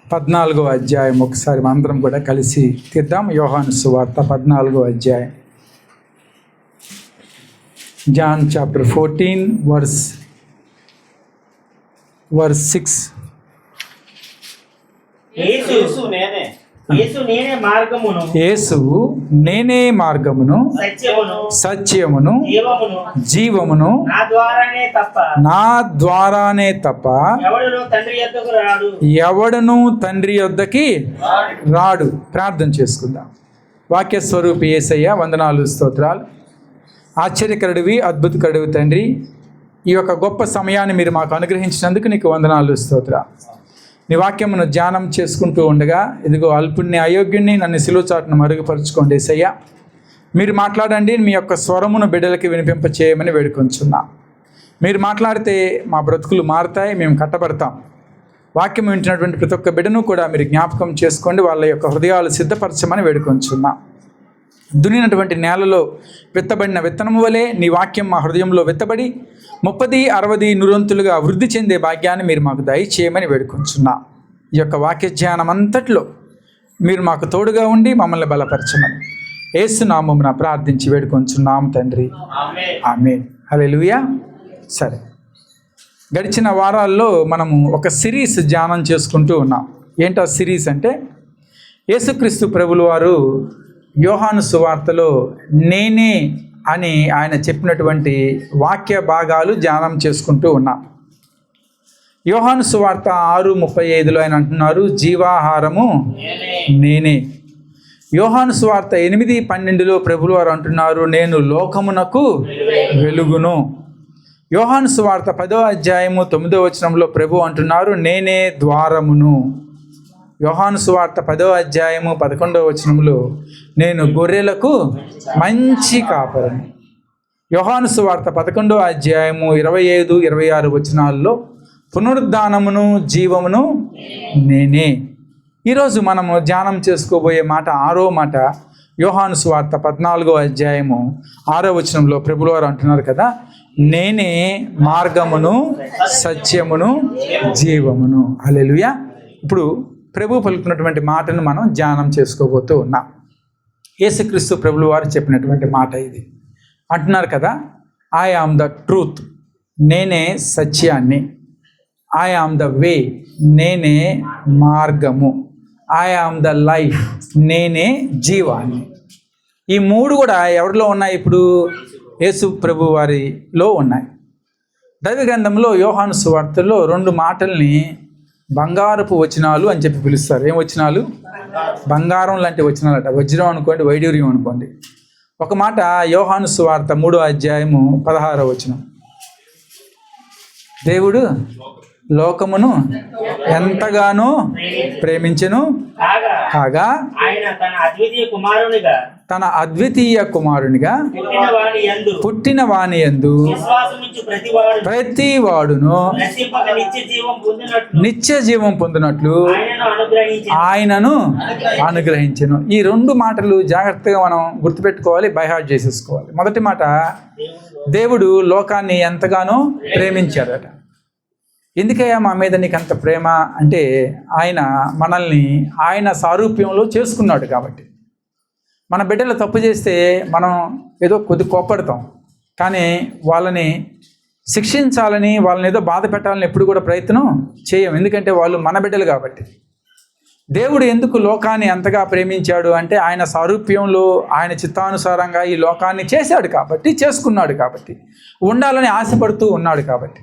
14వ అధ్యాయం ఒకసారి అందరం కూడా కలిసి తీద్దాం. యోహాను సువార్త 14వ అధ్యాయం. John chapter 14 verse 6. యేసు నేనే మార్గమును సత్యమును జీవమును, నా ద్వారానే తప్ప ఎవడును తండ్రి యొద్దకి రాడు. ప్రార్థన చేసుకుందాం. వాక్య స్వరూపి యేసయ్య, వందనాలు, స్తోత్రాలు. ఆశ్చర్యకరుడివి, అద్భుతకరుడివి తండ్రి. ఈ యొక్క గొప్ప సమయాన్ని మీరు మాకు అనుగ్రహించినందుకు నీకు వందనాలు, స్తోత్రాలు. నీ వాక్యమును ధ్యానం చేసుకుంటూ ఉండగా ఇదిగో అల్పుణ్ణి, అయోగ్యుణ్ణి నన్ను సిలువ చాటును మరుగుపరుచుకోండి యేసయ్య. మీరు మాట్లాడండి. మీ యొక్క స్వరమును బిడ్డలకి వినిపింప చేయమని వేడుకొంచున్నా. మీరు మాట్లాడితే మా బ్రతుకులు మారుతాయి, మేము కట్టబడతాం. వాక్యం వింటున్నటువంటి ప్రతి ఒక్క బిడ్డను కూడా మీరు జ్ఞాపకం చేసుకోండి, వాళ్ళ యొక్క హృదయాలు సిద్ధపరచమని వేడుకొంచున్నా. దున్నినటువంటి నేలలో విత్తబడిన విత్తనము వలె నీ వాక్యం మా హృదయంలో విత్తబడి 30, 60, 100 వృద్ధి చెందే భాగ్యాన్ని మీరు మాకు దయచేయమని వేడుకొంచున్నా. ఈ యొక్క వాక్య ధ్యానం అంతట్లో మీరు మాకు తోడుగా ఉండి మమ్మల్ని బలపరచమని యేసు నామమున ప్రార్థించి వేడుకొంచున్నాము తండ్రి, ఆమేన్. హల్లెలూయా. సరే, గడిచిన వారాల్లో మనము ఒక సిరీస్ ధ్యానం చేసుకుంటూ ఉన్నాం. ఏంటో సిరీస్ అంటే, యేసుక్రీస్తు ప్రభులు వారు యోహాను సువార్తలో నేనే అని ఆయన చెప్పినటువంటి వాక్య భాగాలు ధ్యానం చేసుకుంటూ ఉన్నాం. యోహాను సువార్త 6:35 ఆయన అంటున్నారు, జీవాహారము నేనే. యోహాను సువార్త 8:12 ప్రభులు వారు అంటున్నారు, నేను లోకమునకు వెలుగును. యోహాను సువార్త 10వ అధ్యాయము 9వ వచనంలో ప్రభు అంటున్నారు, నేనే ద్వారమును. యోహాను సువార్త 10వ అధ్యాయము 11వ వచనంలో నేను గొర్రెలకు మంచి కాపరిని. యోహాను సువార్త 11వ అధ్యాయము 25, 26 వచనాల్లో పునరుద్ధానమును జీవమును నేనే. ఈరోజు మనము ధ్యానం చేసుకోబోయే మాట, 6వ మాట, యోహాను సువార్త 14వ అధ్యాయము 6వ వచనంలో ప్రభులు వారు అంటున్నారు కదా, నేనే మార్గమును సత్యమును జీవమును. హల్లెలూయా. ఇప్పుడు ప్రభు పలుకుతున్నటువంటి మాటను మనం ధ్యానం చేసుకోబోతూ ఉన్నాం. యేసుక్రీస్తు ప్రభులు వారు చెప్పినటువంటి మాట ఇది. అంటున్నారు కదా, ఐ ఆమ్ ద ట్రూత్, నేనే సత్యాన్ని. ఐ ఆమ్ ద వే, నేనే మార్గము. ఐ ఆమ్ ద లైఫ్, నేనే జీవాన్ని. ఈ మూడు కూడా ఎవరిలో ఉన్నాయి? ఇప్పుడు యేసు ప్రభు వారిలో ఉన్నాయి. దైవ గ్రంథంలో యోహాను సువార్తలో 2 మాటల్ని బంగారపు వచనాలు అని చెప్పి పిలుస్తారు. ఏం వచనాలు? బంగారం లాంటి వచనాలట. వజ్రం అనుకోండి, వైడూర్యం అనుకోండి. ఒక మాట యోహాను సువార్త 3వ అధ్యాయము 16వ వచనం, దేవుడు లోకమును ఎంతగానో ప్రేమించెను కాగా తన అద్వితీయ కుమారునిగా పుట్టిన వాని యందు ప్రతి వాడును నిత్య జీవం పొందినట్లు ఆయనను అనుగ్రహించెను. ఈ 2 మాటలు జాగ్రత్తగా మనం గుర్తుపెట్టుకోవాలి, బైహార్ట్ చేసేసుకోవాలి. మొదటి మాట, దేవుడు లోకాన్ని ఎంతగానో ప్రేమించాడట. ఎందుకయ్యా మా మీద నీకు అంత ప్రేమ అంటే, ఆయన మనల్ని ఆయన సారూప్యంలో చేసుకున్నాడు కాబట్టి. మన బిడ్డలు తప్పు చేస్తే మనం ఏదో కొద్ది కోప్పడతాం, కానీ వాళ్ళని శిక్షించాలని, వాళ్ళని ఏదో బాధ పెట్టాలని ఎప్పుడు కూడా ప్రయత్నం చేయం. ఎందుకంటే వాళ్ళు మన బిడ్డలు కాబట్టి. దేవుడు ఎందుకు లోకాన్ని అంతగా ప్రేమించాడు అంటే, ఆయన సారూప్యంలో ఆయన చిత్తానుసారంగా ఈ లోకాన్ని చేశాడు కాబట్టి, చేసుకున్నాడు కాబట్టి, ఉండాలని ఆశపడుతూ ఉన్నాడు కాబట్టి.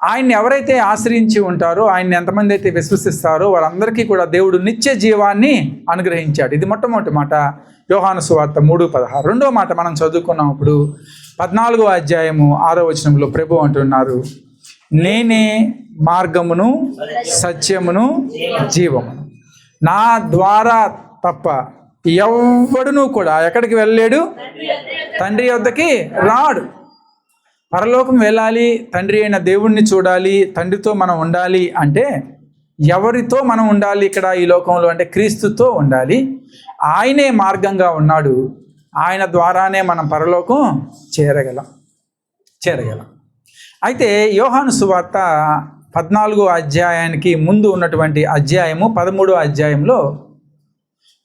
ఆయన్ని ఎవరైతే ఆశ్రయించి ఉంటారో, ఆయన్ని ఎంతమంది అయితే విశ్వసిస్తారో వారందరికీ కూడా దేవుడు నిత్య జీవాన్ని అనుగ్రహించాడు. ఇది మొట్టమొదటి మాట, యోహాను సువార్త 3:16. రెండో మాట మనం చదువుకున్నప్పుడు 14వ అధ్యాయము 6వ వచనంలో ప్రభు అంటున్నారు, నేనే మార్గమును సత్యమును జీవమును, నా ద్వారా తప్ప ఎవడునూ కూడా ఎక్కడికి వెళ్ళలేడు, తండ్రి వద్దకి రాడు. పరలోకం వెళ్ళాలి, తండ్రి అయిన దేవుణ్ణి చూడాలి, తండ్రితో మనం ఉండాలి అంటే ఎవరితో మనం ఉండాలి ఇక్కడ ఈ లోకంలో అంటే క్రీస్తుతో ఉండాలి. ఆయనే మార్గంగా ఉన్నాడు, ఆయన ద్వారానే మనం పరలోకం చేరగలం. అయితే యోహాను సువార్త 14వ అధ్యాయానికి ముందు ఉన్నటువంటి అధ్యాయము 13వ అధ్యాయంలో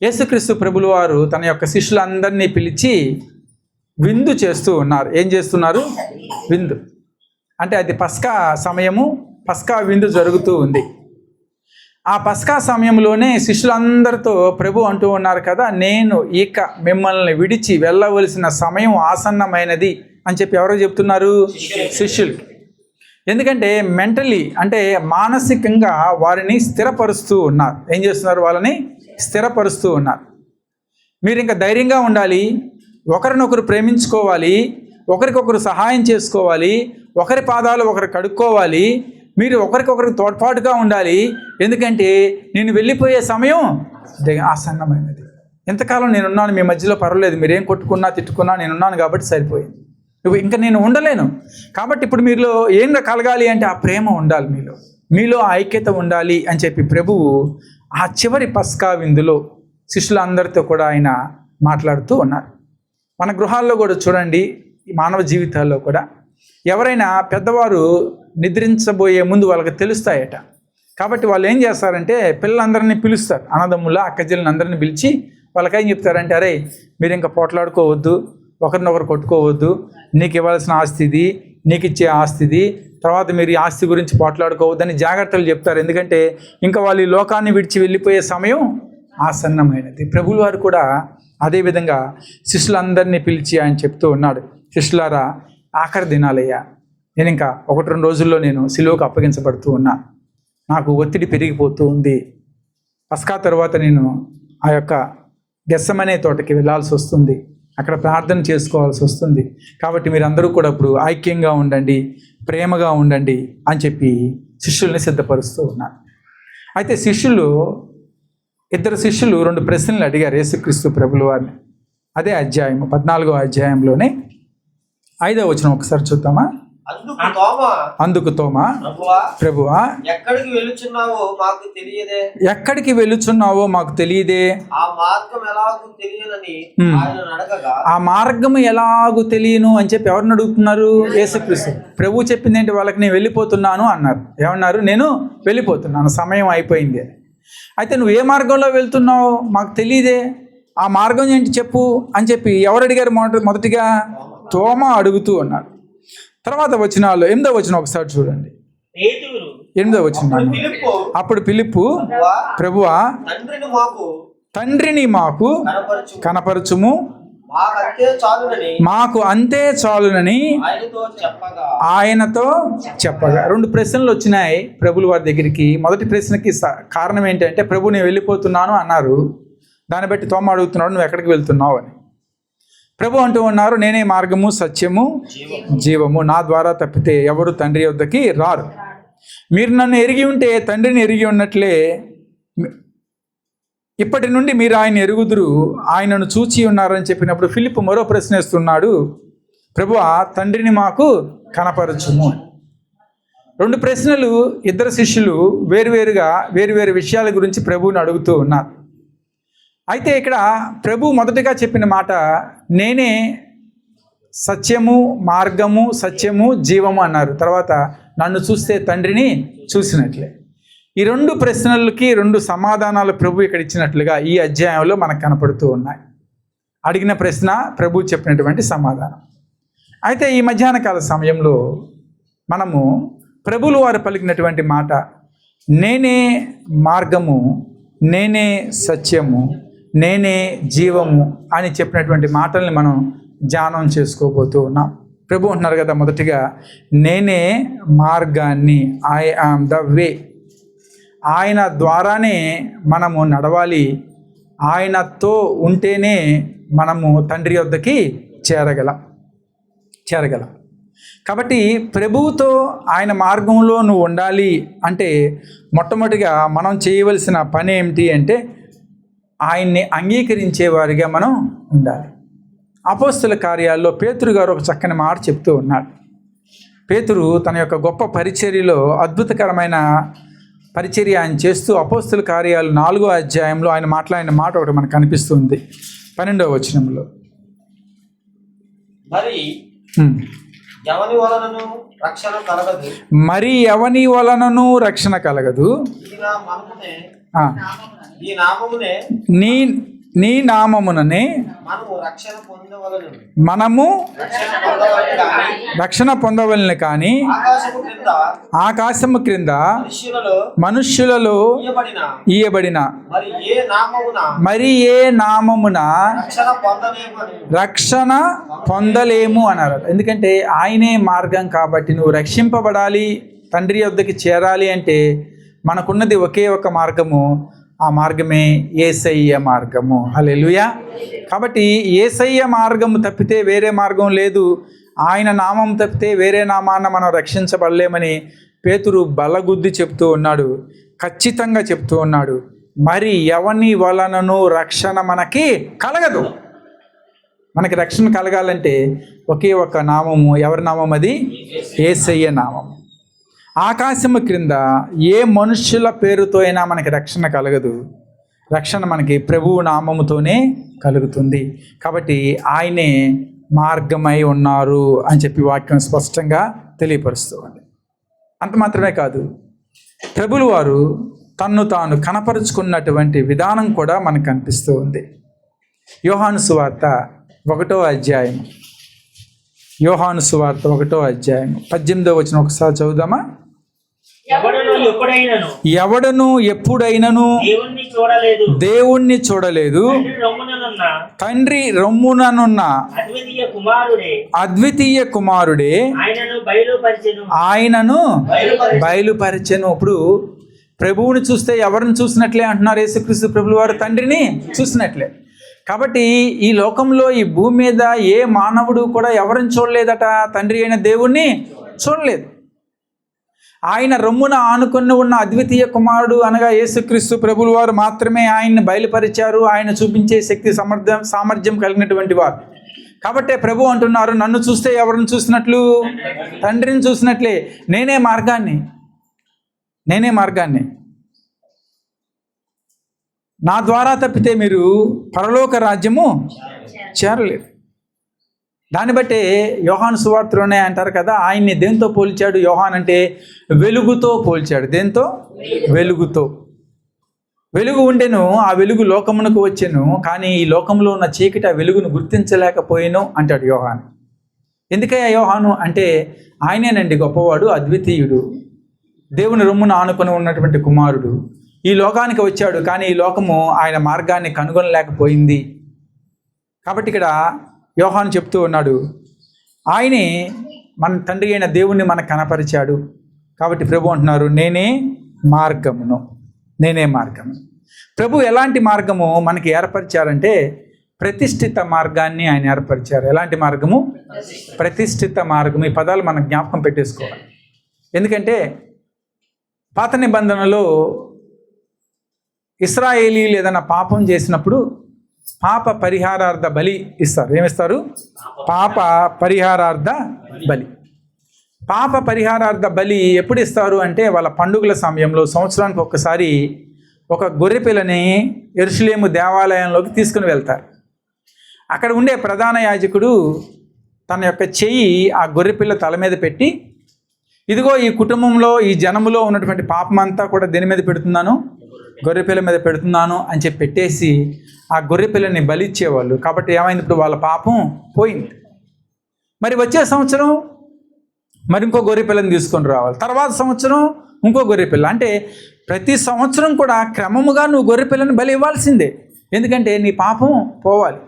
యేసుక్రీస్తు ప్రభులు వారు తన యొక్క శిష్యులందరినీ పిలిచి విందు చేస్తూ ఉన్నారు. ఏం చేస్తున్నారు? విందు. అంటే అది పస్కా సమయము, పస్కా విందు జరుగుతూ ఉంది. ఆ పస్కా సమయంలోనే శిష్యులందరితో ప్రభు అంటూ ఉన్నారు కదా, నేను ఇక మిమ్మల్ని విడిచి వెళ్ళవలసిన సమయం ఆసన్నమైనది అని చెప్పి ఎవరో చెప్తున్నారు? శిష్యులు. ఎందుకంటే మెంటలీ అంటే మానసికంగా వారిని స్థిరపరుస్తూ ఉన్నారు. ఏం చేస్తున్నారు? వాళ్ళని స్థిరపరుస్తూ ఉన్నారు. మీరు ఇంకా ధైర్యంగా ఉండాలి, ఒకరినొకరు ప్రేమించుకోవాలి, ఒకరికొకరు సహాయం చేసుకోవాలి, ఒకరి పాదాలు ఒకరు కడుక్కోవాలి, మీరు ఒకరికొకరికి తోడ్పాటుగా ఉండాలి. ఎందుకంటే నేను వెళ్ళిపోయే సమయం ఆసన్నమైనది. ఎంతకాలం నేనున్నాను మీ మధ్యలో, పర్వాలేదు, మీరేం కొట్టుకున్నా తిట్టుకున్నా నేనున్నాను కాబట్టి సరిపోయింది. ఇంకా నేను ఉండలేను కాబట్టి ఇప్పుడు మీలో ఏం కలగాలి అంటే ఆ ప్రేమ ఉండాలి, మీలో ఆ ఐక్యత ఉండాలి అని చెప్పి ప్రభువు ఆ చివరి పస్కా విందులో శిష్యులందరితో కూడా ఆయన మాట్లాడుతూ ఉన్నారు. మన గృహాల్లో కూడా చూడండి, మానవ జీవితాల్లో కూడా ఎవరైనా పెద్దవారు నిద్రించబోయే ముందు వాళ్ళకి తెలుస్తాయట. కాబట్టి వాళ్ళు ఏం చేస్తారంటే పిల్లలందరినీ పిలుస్తారు, అన్నదమ్ముల అక్కచెల్లిని అందరినీ పిలిచి వాళ్ళకేం చెప్తారంటే, అరే మీరు ఇంకా పోట్లాడుకోవద్దు, ఒకరినొకరు కొట్టుకోవద్దు, నీకు ఇవ్వాల్సిన ఆస్తి ఇది, నీకు ఇచ్చే ఆస్తి ఇది, తర్వాత మీరు ఈ ఆస్తి గురించి పోట్లాడుకోవద్దని జాగ్రత్తలు చెప్తారు. ఎందుకంటే ఇంకా వాళ్ళు ఈ లోకాన్ని విడిచి వెళ్ళిపోయే సమయం ఆసన్నమైనది. ప్రభువుల వారు కూడా అదేవిధంగా శిష్యులందరినీ పిలిచి ఆయన చెప్తూ ఉన్నాడు, శిష్యులారా, ఆఖరి దినాలయ్యా, నేను ఇంకా 1-2 రోజుల్లో నేను సిలువకు అప్పగించబడుతూ ఉన్నా, నాకు ఒత్తిడి పెరిగిపోతూ ఉంది. పస్కా తర్వాత నేను ఆ యొక్క గెత్సెమనే తోటకి వెళ్ళాల్సి వస్తుంది, అక్కడ ప్రార్థన చేసుకోవాల్సి వస్తుంది. కాబట్టి మీరందరూ కూడా ఇప్పుడు ఐక్యంగా ఉండండి, ప్రేమగా ఉండండి అని చెప్పి శిష్యుల్ని సిద్ధపరుస్తూ ఉన్నారు. అయితే ఇద్దరు శిష్యులు 2 ప్రశ్నలు అడిగారు యేసుక్రీస్తు ప్రభుల వారిని. అదే అధ్యాయం 14వ అధ్యాయంలోనే 5వ వచనం ఒకసారి చూద్దామా? అందుకు తోమా, ప్రభువా, ఎక్కడికి వెళుచున్నావో మాకు తెలియదే, ఆ మార్గం ఎలాగూ తెలియను అని చెప్పి ఎవరిని అడుగుతున్నారు? యేసుక్రీస్తు. ప్రభు చెప్పింది ఏంటి వాళ్ళకి? నేను వెళ్ళిపోతున్నాను అన్నారు. ఏమన్నారు? నేను వెళ్ళిపోతున్నాను, సమయం అయిపోయింది. అయితే నువ్వు ఏ మార్గంలో వెళ్తున్నావు మాకు తెలియదే, ఆ మార్గం ఏంటి చెప్పు అని చెప్పి ఎవరు అడిగారు? మొదటిగా తోమా అడుగుతూ ఉన్నాడు. తర్వాత వచనాల్లో 8వ వచనం ఒకసారి చూడండి. 8వ వచనం. అప్పుడు ఫిలిప్పు, ప్రభువా, తండ్రిని మాకు కనపరచుము, మాకు అంతే చాలునని ఆయనతో చెప్పగా. 2 ప్రశ్నలు వచ్చినాయి ప్రభుల వారి దగ్గరికి. మొదటి ప్రశ్నకి కారణం ఏంటంటే, ప్రభు నేను వెళ్ళిపోతున్నాను అన్నారు. దాన్ని బట్టి తోమ అడుగుతున్నాడు, నువ్వు ఎక్కడికి వెళ్తున్నావు అని. ప్రభు అంటూ ఉన్నారు, నేనే మార్గము, సత్యము, జీవము, నా ద్వారా తప్పితే ఎవరు తండ్రి వద్దకి రారు. మీరు నన్ను ఎరిగి ఉంటే తండ్రిని ఎరిగి ఉన్నట్లే ఇప్పటి నుండి మీరు ఆయన ఎరుగుదురు, ఆయనను చూచి ఉన్నారని చెప్పినప్పుడు ఫిలిప్పు మరో ప్రశ్న వేస్తున్నాడు, ప్రభువా, తండ్రిని మాకు కనపరచుము. 2 ప్రశ్నలు. ఇద్దరు శిష్యులు వేరువేరు విషయాల గురించి ప్రభువుని అడుగుతూ ఉన్నారు. అయితే ఇక్కడ ప్రభు మొదటగా చెప్పిన మాట, నేనే సత్యము, మార్గము, సత్యము, జీవము అన్నారు. తర్వాత నన్ను చూస్తే తండ్రిని చూసినట్లే. ఈ 2 ప్రశ్నలకి 2 సమాధానాలు ప్రభు ఇక్కడ ఇచ్చినట్లుగా ఈ అధ్యాయంలో మనకు కనపడుతూ ఉన్నాయి. అడిగిన ప్రశ్న, ప్రభు చెప్పినటువంటి సమాధానం. అయితే ఈ మధ్యాహ్న కాల సమయంలో మనము ప్రభువుల వారు పలికినటువంటి మాట, నేనే మార్గము, నేనే సత్యము, నేనే జీవము అని చెప్పినటువంటి మాటల్ని మనం ధ్యానం చేసుకోబోతూ ఉన్నాం. ప్రభు అంటున్నారు కదా, మొదటిగా నేనే మార్గాన్ని, ఐ ఆమ్ ద వే. ఆయన ద్వారానే మనము నడవాలి, ఆయనతో ఉంటేనే మనము తండ్రి వద్దకి చేరగలం. కాబట్టి ప్రభువుతో ఆయన మార్గంలో నువ్వు ఉండాలి అంటే మొట్టమొదటిగా మనం చేయవలసిన పని ఏమిటి అంటే, ఆయన్ని అంగీకరించేవారిగా మనం ఉండాలి. అపోస్తల కార్యాల్లో పేతురు గారు ఒక చక్కని మాట చెప్తూ ఉన్నాడు. పేతురు తన యొక్క గొప్ప పరిచర్యలో అద్భుతకరమైన పరిచర్య ఆయన చేస్తూ అపోస్తల కార్యాలు 4వ అధ్యాయంలో ఆయన మాట్లాడిన మాట ఒకటి మనకు కనిపిస్తుంది. 12వ వచనంలో, మరి ఎవని వలనను రక్షణ కలగదు, మరి ఎవని వలనను రక్షణ కలగదు. ఈ నామమునే ఆ, ఈ నామమునే నీ నీ నామముననే మనము రక్షణ పొందవలను. మనము రక్షణ పొందవలను కానీ రక్షణ పొందవలెను కానీ ఆకాశము క్రింద ఆకాశము క్రింద మనుష్యులలో ఇయ్యబడిన ఇయ్యబడిన మరి ఏ నామమున రక్షణ రక్షణ పొందలేమని రక్షణ పొందలేము అన్నారు. ఎందుకంటే ఆయనే మార్గం కాబట్టి నువ్వు రక్షింపబడాలి, తండ్రి వద్దకి చేరాలి అంటే మనకున్నది ఒకే ఒక మార్గము. ఆ మార్గమే యేసయ్య మార్గము. హల్లెలూయా. కాబట్టి యేసయ్య మార్గము తప్పితే వేరే మార్గం లేదు. ఆయన నామం తప్పితే వేరే నామాన మనం రక్షించబడలేమని పేతురు బలగుద్ది చెప్తూ ఉన్నాడు, ఖచ్చితంగా చెప్తూ ఉన్నాడు. మరి ఎవని వలనను రక్షణ మనకి కలగదు. మనకి రక్షణ కలగాలంటే ఒకే ఒక నామము. ఎవరి నామం అది? యేసయ్య నామము. ఆకాశము క్రింద ఏ మనుష్యుల పేరుతో అయినా మనకి రక్షణ కలగదు. రక్షణ మనకి ప్రభువు నామముతోనే కలుగుతుంది. కాబట్టి ఆయనే మార్గమై ఉన్నారు అని చెప్పి వాక్యం స్పష్టంగా తెలియపరుస్తూ ఉంది. అంత మాత్రమే కాదు, ప్రభులు వారు తన్ను తాను కనపరుచుకున్నటువంటి విధానం కూడా మనకు కనిపిస్తూ ఉంది. యోహాను సువార్త 1వ అధ్యాయం, యోహాను సువార్త 1వ అధ్యాయం 18వ వచనం ఒకసారి చదువుదామా? ఎవడను ఎప్పుడైనను దేవుణ్ణి చూడలేదు, తండ్రి రొమ్ముననున్న అద్వితీయ కుమారుడే ఆయనను బయలుపరిచెను. ఇప్పుడు ప్రభువుని చూస్తే ఎవరిని చూసినట్లే అంటున్నారు యేసుక్రీస్తు ప్రభుల వారు తండ్రిని చూసినట్లే. కాబట్టి ఈ లోకంలో ఈ భూమి మీద ఏ మానవుడు కూడా ఎవరిని చూడలేదట, తండ్రి అయిన దేవుణ్ణి చూడలేదు. ఆయన రొమ్మున ఆనుకొని ఉన్న అద్వితీయ కుమారుడు అనగా యేసుక్రీస్తు ప్రభుల వారు మాత్రమే ఆయన్ని బయలుపరిచారు. ఆయన చూపించే శక్తి సామర్థ్యం కలిగినటువంటి వారు. కాబట్టే ప్రభు అంటున్నారు, నన్ను చూస్తే ఎవరిని చూసినట్లు? తండ్రిని చూసినట్లే. నేనే మార్గాన్ని, నా ద్వారా తప్పితే మీరు పరలోక రాజ్యము చేరలేరు. దాన్ని బట్టే యోహాను సువార్తలోనే అంటారు కదా, ఆయన్ని దేంతో పోల్చాడు? యోహాన్ అంటే వెలుగుతో పోల్చాడు. దేంతో? వెలుగుతో. వెలుగు ఉండెను, ఆ వెలుగు లోకమునకు వచ్చెను, కానీ ఈ లోకంలో ఉన్న చీకటి ఆ వెలుగును గుర్తించలేకపోయాను అంటాడు యోహాను. ఎందుకయ్యా యోహాను అంటే ఆయనేనండి గొప్పవాడు, అద్వితీయుడు, దేవుని రొమ్మును ఆనుకొని ఉన్నటువంటి కుమారుడు. ఈ లోకానికి వచ్చాడు, కానీ ఈ లోకము ఆయన మార్గాన్ని కనుగొనలేకపోయింది. కాబట్టి ఇక్కడ యోహాను చెప్తూ ఉన్నాడు, ఆయనే మన తండ్రి అయిన దేవుణ్ణి మనకు కనపరిచాడు. కాబట్టి ప్రభు అంటున్నారు, నేనే మార్గమును. ప్రభు ఎలాంటి మార్గము మనకి ఏర్పరిచారంటే ప్రతిష్ఠిత మార్గాన్ని ఆయన ఏర్పరిచారు. ఎలాంటి మార్గము? ప్రతిష్ఠిత మార్గము. ఈ పదాలు మనం జ్ఞాపకం పెట్టేసుకోవాలి. ఎందుకంటే పాత నిబంధనలో ఇశ్రాయేలీయులు ఏదైనా పాపం చేసినప్పుడు పాప పరిహారార్థ బలి ఇస్తారు. ఏమిస్తారు? పాప పరిహారార్థ బలి. పాప పరిహారార్థ బలి ఎప్పుడు ఇస్తారు అంటే వాళ్ళ పండుగల సమయంలో సంవత్సరానికి ఒక్కసారి ఒక గొర్రెపిల్లని యెరూషలేము దేవాలయంలోకి తీసుకుని వెళ్తారు. అక్కడ ఉండే ప్రధాన యాజకుడు తన యొక్క చెయ్యి ఆ గొర్రెపిల్ల తల మీద పెట్టి, ఇదిగో ఈ కుటుంబంలో ఈ జనములో ఉన్నటువంటి పాపమంతా కూడా దేని మీద పెడుతున్నాను? గొర్రెపిల్ల మీద పెడుతున్నాను అని చెప్పి పెట్టేసి ఆ గొర్రెపిల్లని బలిచ్చేవాళ్ళు. కాబట్టి ఏమైంది? ఇప్పుడు వాళ్ళ పాపం పోయింది. మరి వచ్చే సంవత్సరం మరి ఇంకో గొర్రెపిల్లని తీసుకొని రావాలి, తర్వాత సంవత్సరం ఇంకో గొర్రెపిల్ల. అంటే ప్రతి సంవత్సరం కూడా క్రమముగా నువ్వు గొర్రెపిల్లని బలి ఇవ్వాల్సిందే. ఎందుకంటే నీ పాపం పోవాలి.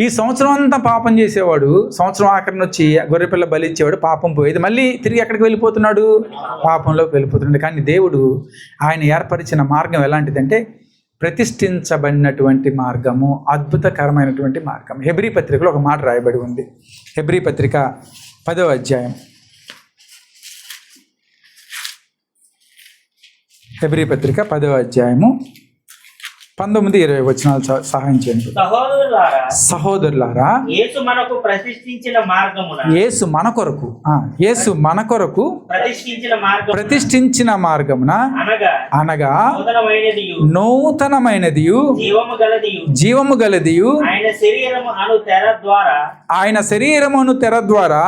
ఈ సంవత్సరం అంతా పాపం చేసేవాడు సంవత్సరం ఆఖరిని వచ్చి గొర్రెపిల్ల బలి ఇచ్చేవాడు, పాపం పోయేది. మళ్ళీ తిరిగి ఎక్కడికి వెళ్ళిపోతున్నాడు? పాపంలోకి వెళ్ళిపోతున్నాడు. కానీ దేవుడు ఆయన ఏర్పరిచిన మార్గం ఎలాంటిదంటే ప్రతిష్ఠించబడినటువంటి మార్గము, అద్భుతకరమైనటువంటి మార్గం. హెబ్రీ పత్రికలో ఒక మాట రాయబడి ఉంది. హెబ్రీ పత్రిక 10వ అధ్యాయం, హెబ్రీ పత్రిక 10వ అధ్యాయము 19-20 వచనాలు సహాయం చేయండి. సహోదరులారా, సహోదరులారా, యేసు మనకు ప్రతిష్ఠించిన మార్గమున యేసు మన కొరకు ప్రతిష్ఠించిన మార్గమున అనగా నూతనమైనదియు నూతనమైనదియు జీవము గలదియు ఆయన శరీరమును తెర ద్వారా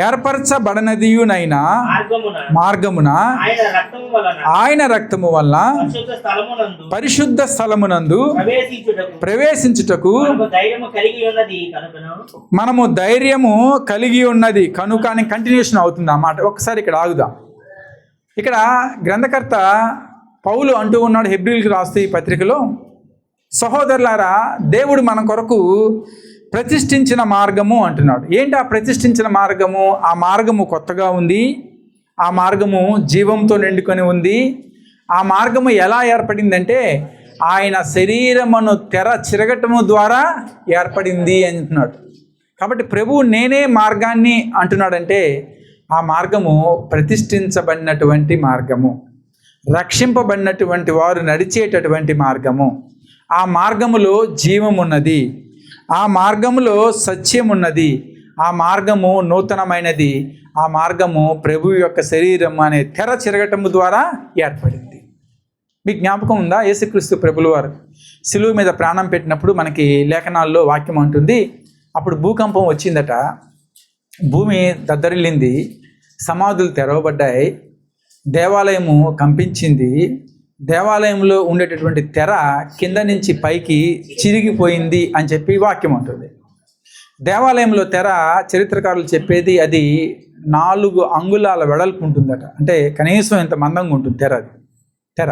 ఏర్పరచబడినదియునైనా మార్గమున ఆయన రక్తము వల్ల పరిశుద్ధ స్థలమునందు ప్రవేశించుటకు మనము ధైర్యము కలిగి ఉన్నది కనుక అని కంటిన్యూషన్ అవుతుంది అన్నమాట. ఒకసారి ఇక్కడ ఆగుదాం. ఇక్కడ గ్రంథకర్త పౌలు అంటూ ఉన్నాడు హెబ్రీయులకు రాస్తూ ఈ పత్రికలో, సహోదరులారా, దేవుడు మన కొరకు ప్రతిష్ఠించిన మార్గము అంటున్నాడు. ఏంటి ఆ ప్రతిష్ఠించిన మార్గము? ఆ మార్గము కొత్తగా ఉంది, ఆ మార్గము జీవంతో నిండుకొని ఉంది. ఆ మార్గము ఎలా ఏర్పడిందంటే ఆయన శరీరమును తెర చిరగటము ద్వారా ఏర్పడింది అంటున్నాడు. కాబట్టి ప్రభువు నేనే మార్గాన్ని అంటున్నాడంటే ఆ మార్గము ప్రతిష్ఠించబడినటువంటి మార్గము, రక్షింపబడినటువంటి వారు నడిచేటటువంటి మార్గము. ఆ మార్గములో జీవమున్నది, ఆ మార్గములో సత్యం ఉన్నది, ఆ మార్గము నూతనమైనది, ఆ మార్గము ప్రభు యొక్క శరీరం అనే తెర చిరగటము ద్వారా ఏర్పడింది. మీకు జ్ఞాపకం ఉందా? యేసుక్రీస్తు ప్రభుల వారు శిలువ మీద ప్రాణం పెట్టినప్పుడు మనకి లేఖనాల్లో వాక్యం అంటుంది, అప్పుడు భూకంపం వచ్చిందట, భూమి దద్దరిల్లింది, సమాధులు తెరవబడ్డాయి, దేవాలయము కంపించింది, దేవాలయంలో ఉండేటటువంటి తెర కింద నుంచి పైకి చిరిగిపోయింది అని చెప్పి వాక్యం ఉంటుంది. దేవాలయంలో తెర చరిత్రకారులు చెప్పేది అది 4 అంగుళాల వెడల్పు ఉంటుందట. అంటే కనీసం ఇంత మందంగా ఉంటుంది తెర.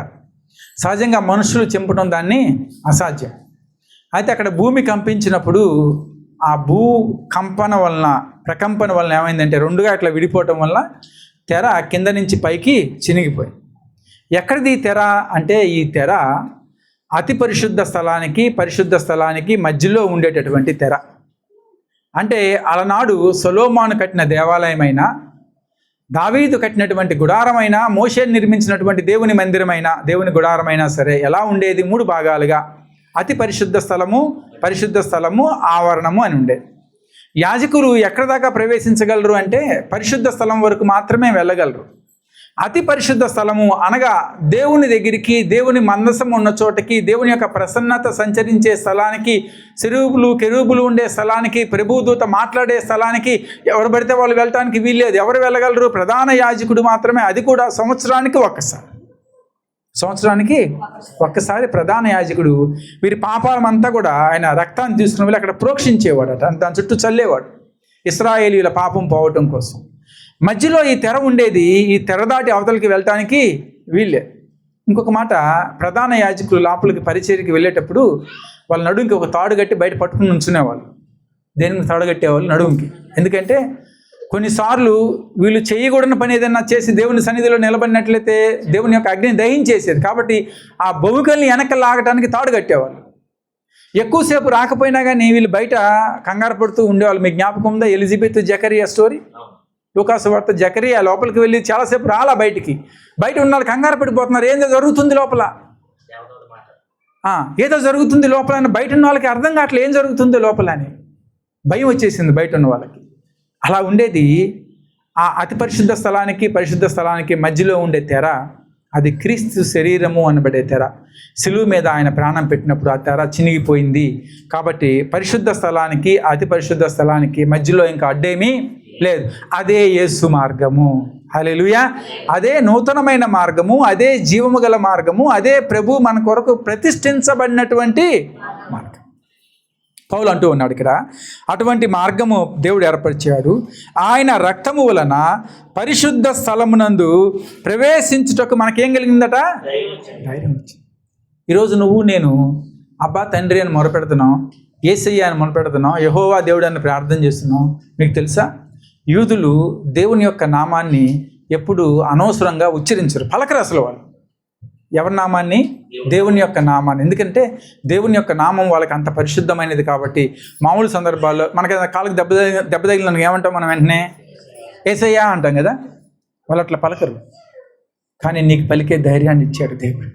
సహజంగా మనుషులు చింపడం దాన్ని అసాధ్యం. అయితే అక్కడ భూమి కంపించినప్పుడు ఆ ప్రకంపన వలన ఏమైందంటే 2గా ఇట్లా విడిపోవటం వల్ల తెర కింద నుంచి పైకి చినిగిపోయింది. ఎక్కడిది ఈ తెర అంటే ఈ తెర అతి పరిశుద్ధ స్థలానికి మధ్యలో ఉండేటటువంటి తెర. అంటే అలనాడు సొలొమోను కట్టిన దేవాలయమైనా, దావీదు కట్టినటువంటి గుడారమైనా, మోషే నిర్మించినటువంటి దేవుని మందిరమైనా, దేవుని గుడారమైనా సరే ఎలా ఉండేది? 3 భాగాలుగా అతి పరిశుద్ధ స్థలము, ఆవరణము అని ఉండేది. యాజకులు ఎక్కడి దాకా ప్రవేశించగలరు అంటే పరిశుద్ధ స్థలం వరకు మాత్రమే వెళ్ళగలరు. అతి పరిశుద్ధ స్థలము అనగా దేవుని దగ్గరికి, దేవుని మందసం ఉన్న చోటకి, దేవుని యొక్క ప్రసన్నత సంచరించే స్థలానికి, కెరూబులు ఉండే స్థలానికి, ప్రభుదూత మాట్లాడే స్థలానికి ఎవరు పడితే వాళ్ళు వెళ్ళటానికి వీల్లేదు. ఎవరు వెళ్ళగలరు? ప్రధాన యాజకుడు మాత్రమే. అది కూడా సంవత్సరానికి ఒక్కసారి ప్రధాన యాజకుడు వీరి పాపాలమంతా కూడా ఆయన రక్తాన్ని తీసుకుని వెళ్ళి అక్కడ ప్రోక్షించేవాడట, దాని చుట్టూ చల్లేవాడు ఇశ్రాయేలీయుల పాపం పోవటం కోసం. మధ్యలో ఈ తెర ఉండేది, ఈ తెర దాటి అవతలకి వెళ్ళటానికి వీళ్ళే. ఇంకొక మాట, ప్రధాన యాజకులు లోపలికి పరిచర్యకి వెళ్ళేటప్పుడు వాళ్ళ నడుంకి ఒక తాడు కట్టి బయట పట్టుకుని ఉంచునేవాళ్ళు. దేనికి తాడు కట్టేవాళ్ళు? నడుంకి. ఎందుకంటే కొన్నిసార్లు వీళ్ళు చేయకూడని పని ఏదైనా చేసి దేవుని సన్నిధిలో నిలబడినట్లయితే దేవుని యొక్క అగ్నిని దహించేసేది. కాబట్టి ఆ బొముకల్ని వెనక లాగటానికి తాడు కట్టేవాళ్ళు. ఎక్కువసేపు రాకపోయినా కానీ వీళ్ళు బయట కంగారు పడుతూ ఉండేవాళ్ళు. మీకు జ్ఞాపకం ఉందా ఎలిజబెత్ జకరియా స్టోరీ? లూకాసు వార్త. జకరియా లోపలికి వెళ్ళి చాలాసేపు రాలా బయటికి. బయట ఉన్న వాళ్ళు కంగారు పడిపోతున్నారు, ఏదో జరుగుతుంది లోపల, ఏదో జరుగుతుంది లోపల అని. బయట ఉన్న వాళ్ళకి అర్థం కావట్లేదు ఏం జరుగుతుందో లోపల అని. భయం వచ్చేసింది బయట ఉన్న వాళ్ళకి. అలా ఉండేది ఆ అతి పరిశుద్ధ స్థలానికి మధ్యలో ఉండే తెర. అది క్రీస్తు శరీరము అనబడే తెర. శిలువ మీద ఆయన ప్రాణం పెట్టినప్పుడు ఆ తెర చినిగిపోయింది. కాబట్టి పరిశుద్ధ స్థలానికి, అతి పరిశుద్ధ స్థలానికి మధ్యలో ఇంకా అడ్డేమీ లేదు. అదే యేసు మార్గము. హల్లెలూయా. అదే నూతనమైన మార్గము, అదే జీవము గల మార్గము, అదే ప్రభు మన కొరకు ప్రతిష్ఠించబడినటువంటి మార్గం. పౌలు అంటూ ఉన్నాడు ఇక్కడ, అటువంటి మార్గము దేవుడు ఏర్పరిచాడు. ఆయన రక్తము వలన పరిశుద్ధ స్థలమునందు ప్రవేశించుటకు మనకేం కలిగిందట? ధైర్యం వచ్చింది. ఈరోజు నువ్వు నేను అబ్బా తండ్రి అని మొరపెడుతున్నాం, యేసయ్య అని మొరపెడుతున్నాం, యెహోవా దేవుడు అని ప్రార్థన చేస్తున్నాం. మీకు తెలుసా, యూదులు దేవుని యొక్క నామాన్ని ఎప్పుడు అనవసరంగా ఉచ్చరించరు, పలకరు అసలు వాళ్ళు. ఎవరి నామాన్ని? దేవుని యొక్క నామాన్ని. ఎందుకంటే దేవుని యొక్క నామం వాళ్ళకి అంత పరిశుద్ధమైనది కాబట్టి. మామూలు సందర్భాల్లో మనకి కాళ్ళకి దెబ్బ తగిలిన ఏమంటాం మనం? వెంటనే యేసయ్యా అంటాం కదా. వాళ్ళు అట్లా పలకరు. కానీ నీకు పలికే ధైర్యాన్ని ఇచ్చాడు దేవుడు.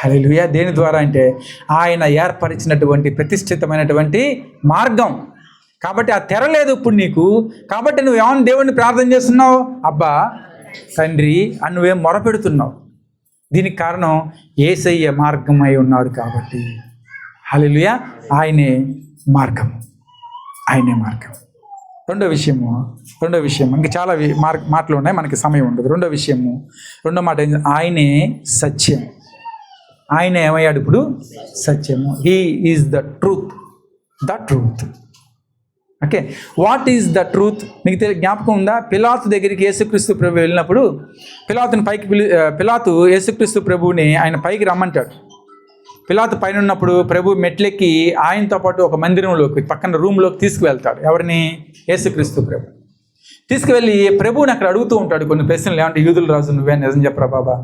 హల్లెలూయా. దేని ద్వారా అంటే ఆయన ఏర్పరిచినటువంటి ప్రతిష్ఠితమైనటువంటి మార్గం. కాబట్టి ఆ తెర లేదు ఇప్పుడు నీకు. కాబట్టి నువ్వేమన్నా దేవుడిని ప్రార్థన చేస్తున్నావు, అబ్బా తండ్రి అని నువ్వేం మొరపెడుతున్నావు. దీనికి కారణం యేసయ్య మార్గం అయి ఉన్నాడు కాబట్టి. హల్లెలూయా. ఆయనే మార్గం, ఆయనే మార్గం. రెండో విషయము ఇంకా చాలా మాటలు ఉన్నాయి, మనకి సమయం ఉండదు. రెండో మాట ఏంటి? ఆయనే సత్యం. ఆయన ఏమయ్యాడు ఇప్పుడు? సత్యము. He is the truth. Okay, what is the truth? మీకు జ్ఞాపకం ఉందా? పిలాతు దగ్గరికి యేసుక్రీస్తు ప్రభు వెళ్ళినప్పుడు పిలాతు యేసుక్రీస్తు ప్రభువుని ఆయన పైకి రమ్మంటాడు. పిలాతు పైన ఉన్నప్పుడు ప్రభు మెట్లెక్కి ఆయనతో పాటు ఒక మందిరంలోకి పక్కన రూమ్లోకి తీసుకువెళ్తాడు. ఎవరిని? యేసుక్రీస్తు ప్రభు. తీసుకువెళ్ళి ప్రభువుని అక్కడ అడుగుతూ ఉంటాడు కొన్ని ప్రశ్నలు. ఏమంటే, యూదుల రాజు నువ్వే, నిజం చెప్పరా బాబా?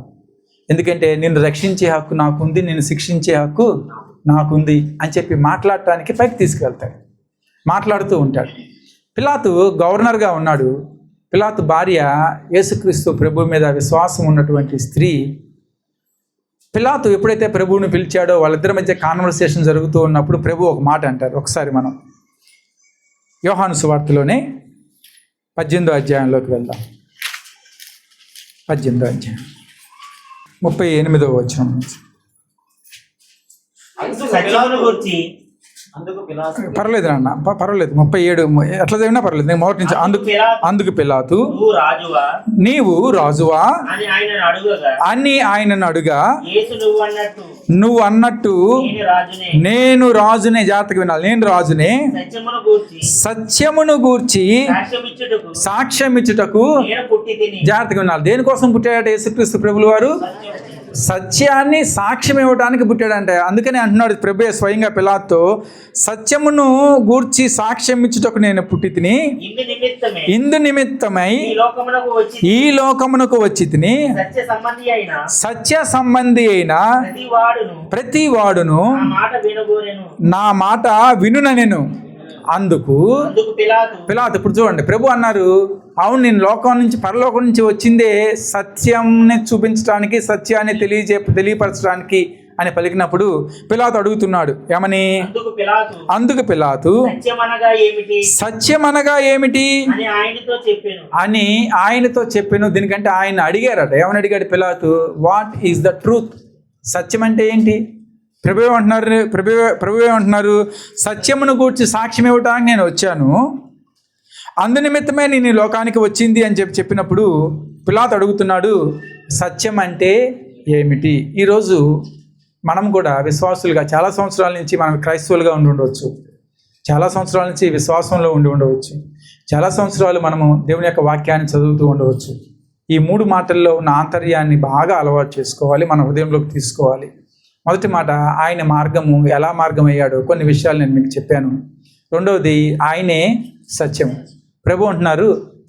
ఎందుకంటే నిన్ను రక్షించే హక్కు నాకుంది, నిన్ను శిక్షించే హక్కు నాకుంది అని చెప్పి మాట్లాడటానికి పైకి తీసుకువెళ్తాడు. మాట్లాడుతూ ఉంటాడు. పిలాతు గవర్నర్గా ఉన్నాడు. పిలాతు భార్య యేసుక్రీస్తు ప్రభు మీద విశ్వాసం ఉన్నటువంటి స్త్రీ. పిలాతు ఎప్పుడైతే ప్రభువుని పిలిచాడో వాళ్ళిద్దరి మధ్య కాన్వర్సేషన్ జరుగుతూ ఉన్నప్పుడు ప్రభు ఒక మాట అంటారు. ఒకసారి మనం యోహాను సువార్తలోనే 18వ అధ్యాయంలోకి వెళ్దాం. 18వ అధ్యాయం 38వ వచనం నుంచి. సత్యమును గూర్చి పర్లేదు నాన్న, పర్వాలేదు. 37 ఎట్లా చదివినా పర్లేదు. నేను మొదటి నుంచి అందుకు పిలాతు నీవు రాజువా అని ఆయనను అడుగా, నువ్వు అన్నట్టు నేను రాజునే. జాగ్రత్తగా వినాలి. నేను రాజునే. సత్యమును గూర్చి సాక్ష్యం ఇచ్చుటకు. జాగ్రత్తగా వినాలి. దేనికోసం పుట్టాడట యేసుక్రీస్తు ప్రభులు వారు? సత్యాన్ని సాక్ష్యం ఇవ్వడానికి పుట్టాడంటే. అందుకనే అంటున్నాడు ప్రభువే స్వయంగా పిలాతుతో, సత్యమును గూర్చి సాక్ష్యం ఇచ్చుటకు నేను పుట్టి తిని, ఇందు నిమిత్తమై ఈ లోకమునకు వచ్చి తిని, సత్య సంబంధి అయిన ప్రతి వాడును నా మాట వినుననెను. అందుకు పిలాతు. ఇప్పుడు చూడండి, ప్రభు అన్నారు, అవును నేను పరలోకం నుంచి వచ్చిందే సత్యాన్ని చూపించడానికి, సత్యాన్ని తెలియపరచడానికి అని పలికినప్పుడు పిలాతు అడుగుతున్నాడు ఏమని? అందుకు పిలాతు సత్యమనగా ఏమిటి అని ఆయనతో చెప్పాను. దీనికంటే ఆయన అడిగారట. ఏమని అడిగాడు Pilate? What is the truth? సత్యం అంటే ఏంటి? ప్రభు ఏమంటున్నారు? సత్యమును గూర్చి సాక్ష్యం ఇవ్వడానికి నేను వచ్చాను, అందు నిమిత్తమే నేను ఈ లోకానికి వచ్చింది అని చెప్పినప్పుడు పిలాతు అడుగుతున్నాడు, సత్యం అంటే ఏమిటి? ఈరోజు మనం కూడా విశ్వాసులుగా చాలా సంవత్సరాల నుంచి మనం క్రైస్తవులుగా ఉండవచ్చు, చాలా సంవత్సరాల నుంచి విశ్వాసంలో ఉండవచ్చు, చాలా సంవత్సరాలు మనము దేవుని యొక్క వాక్యాన్ని చదువుతూ ఉండవచ్చు. ఈ 3 మాటల్లో ఉన్న ఆంతర్యాన్ని బాగా అలవాటు చేసుకోవాలి, మన హృదయంలోకి తీసుకోవాలి. మొదటి మాట, ఆయన మార్గము ఎలా మార్గం అయ్యాడో కొన్ని విషయాలు నేను మీకు చెప్పాను. రెండవది, ఆయనే సత్యం. ప్రభు అంటున్నారు,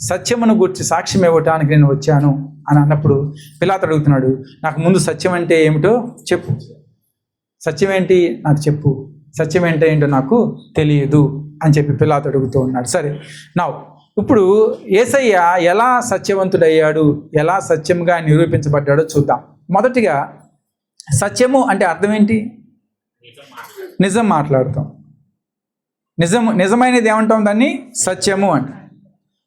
సత్యమును గురించి సాక్ష్యం ఇవ్వటానికి నేను వచ్చాను అని అన్నప్పుడు పిలాతు అడుగుతున్నాడు, నాకు ముందు సత్యం అంటే ఏమిటో చెప్పు. సత్యం ఏంటి నాకు చెప్పు. సత్యం ఏంటో నాకు తెలియదు అని చెప్పి పిలాతు అడుగుతూ ఉన్నాడు. సరే, ఇప్పుడు యేసయ్య ఎలా సత్యవంతుడయ్యాడు, ఎలా సత్యంగా నిరూపించబడ్డాడో చూద్దాం. మొదటిగా, సత్యము అంటే అర్థం ఏంటి? నిజం మాట్లాడతాం. నిజమైనది ఏమంటాం? దాన్ని సత్యము అంటే.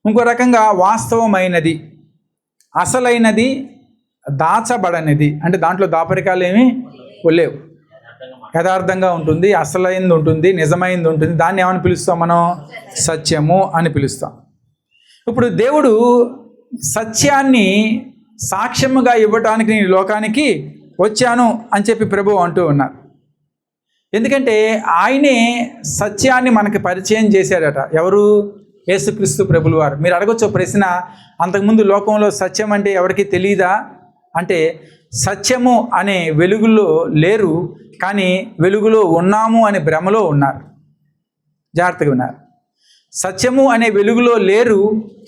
ఇంకో రకంగా వాస్తవమైనది, అసలైనది, దాచబడనిది. అంటే దాంట్లో దాపరికాలు ఏమీ లేవు, యథార్థంగా ఉంటుంది, అసలైనది ఉంటుంది, నిజమైనది ఉంటుంది. దాన్ని ఏమని పిలుస్తాం మనం? సత్యము అని పిలుస్తాం. ఇప్పుడు దేవుడు సత్యాన్ని సాక్ష్యముగా ఇవ్వటానికి నేను లోకానికి వచ్చాను అని చెప్పి ప్రభువు అంటూ ఉన్నారు. ఎందుకంటే ఆయనే సత్యాన్ని మనకి పరిచయం చేశాడట. ఎవరు? యేసుక్రీస్తు ప్రభులు వారు. మీరు అడగొచ్చు ప్రశ్న, అంతకుముందు లోకంలో సత్యం అంటే ఎవరికి తెలియదా అంటే, సత్యము అనే వెలుగులో లేరు, కానీ వెలుగులో ఉన్నాము అనే భ్రమలో ఉన్నారు. జాగ్రత్తగా ఉన్నారు. సత్యము అనే వెలుగులో లేరు,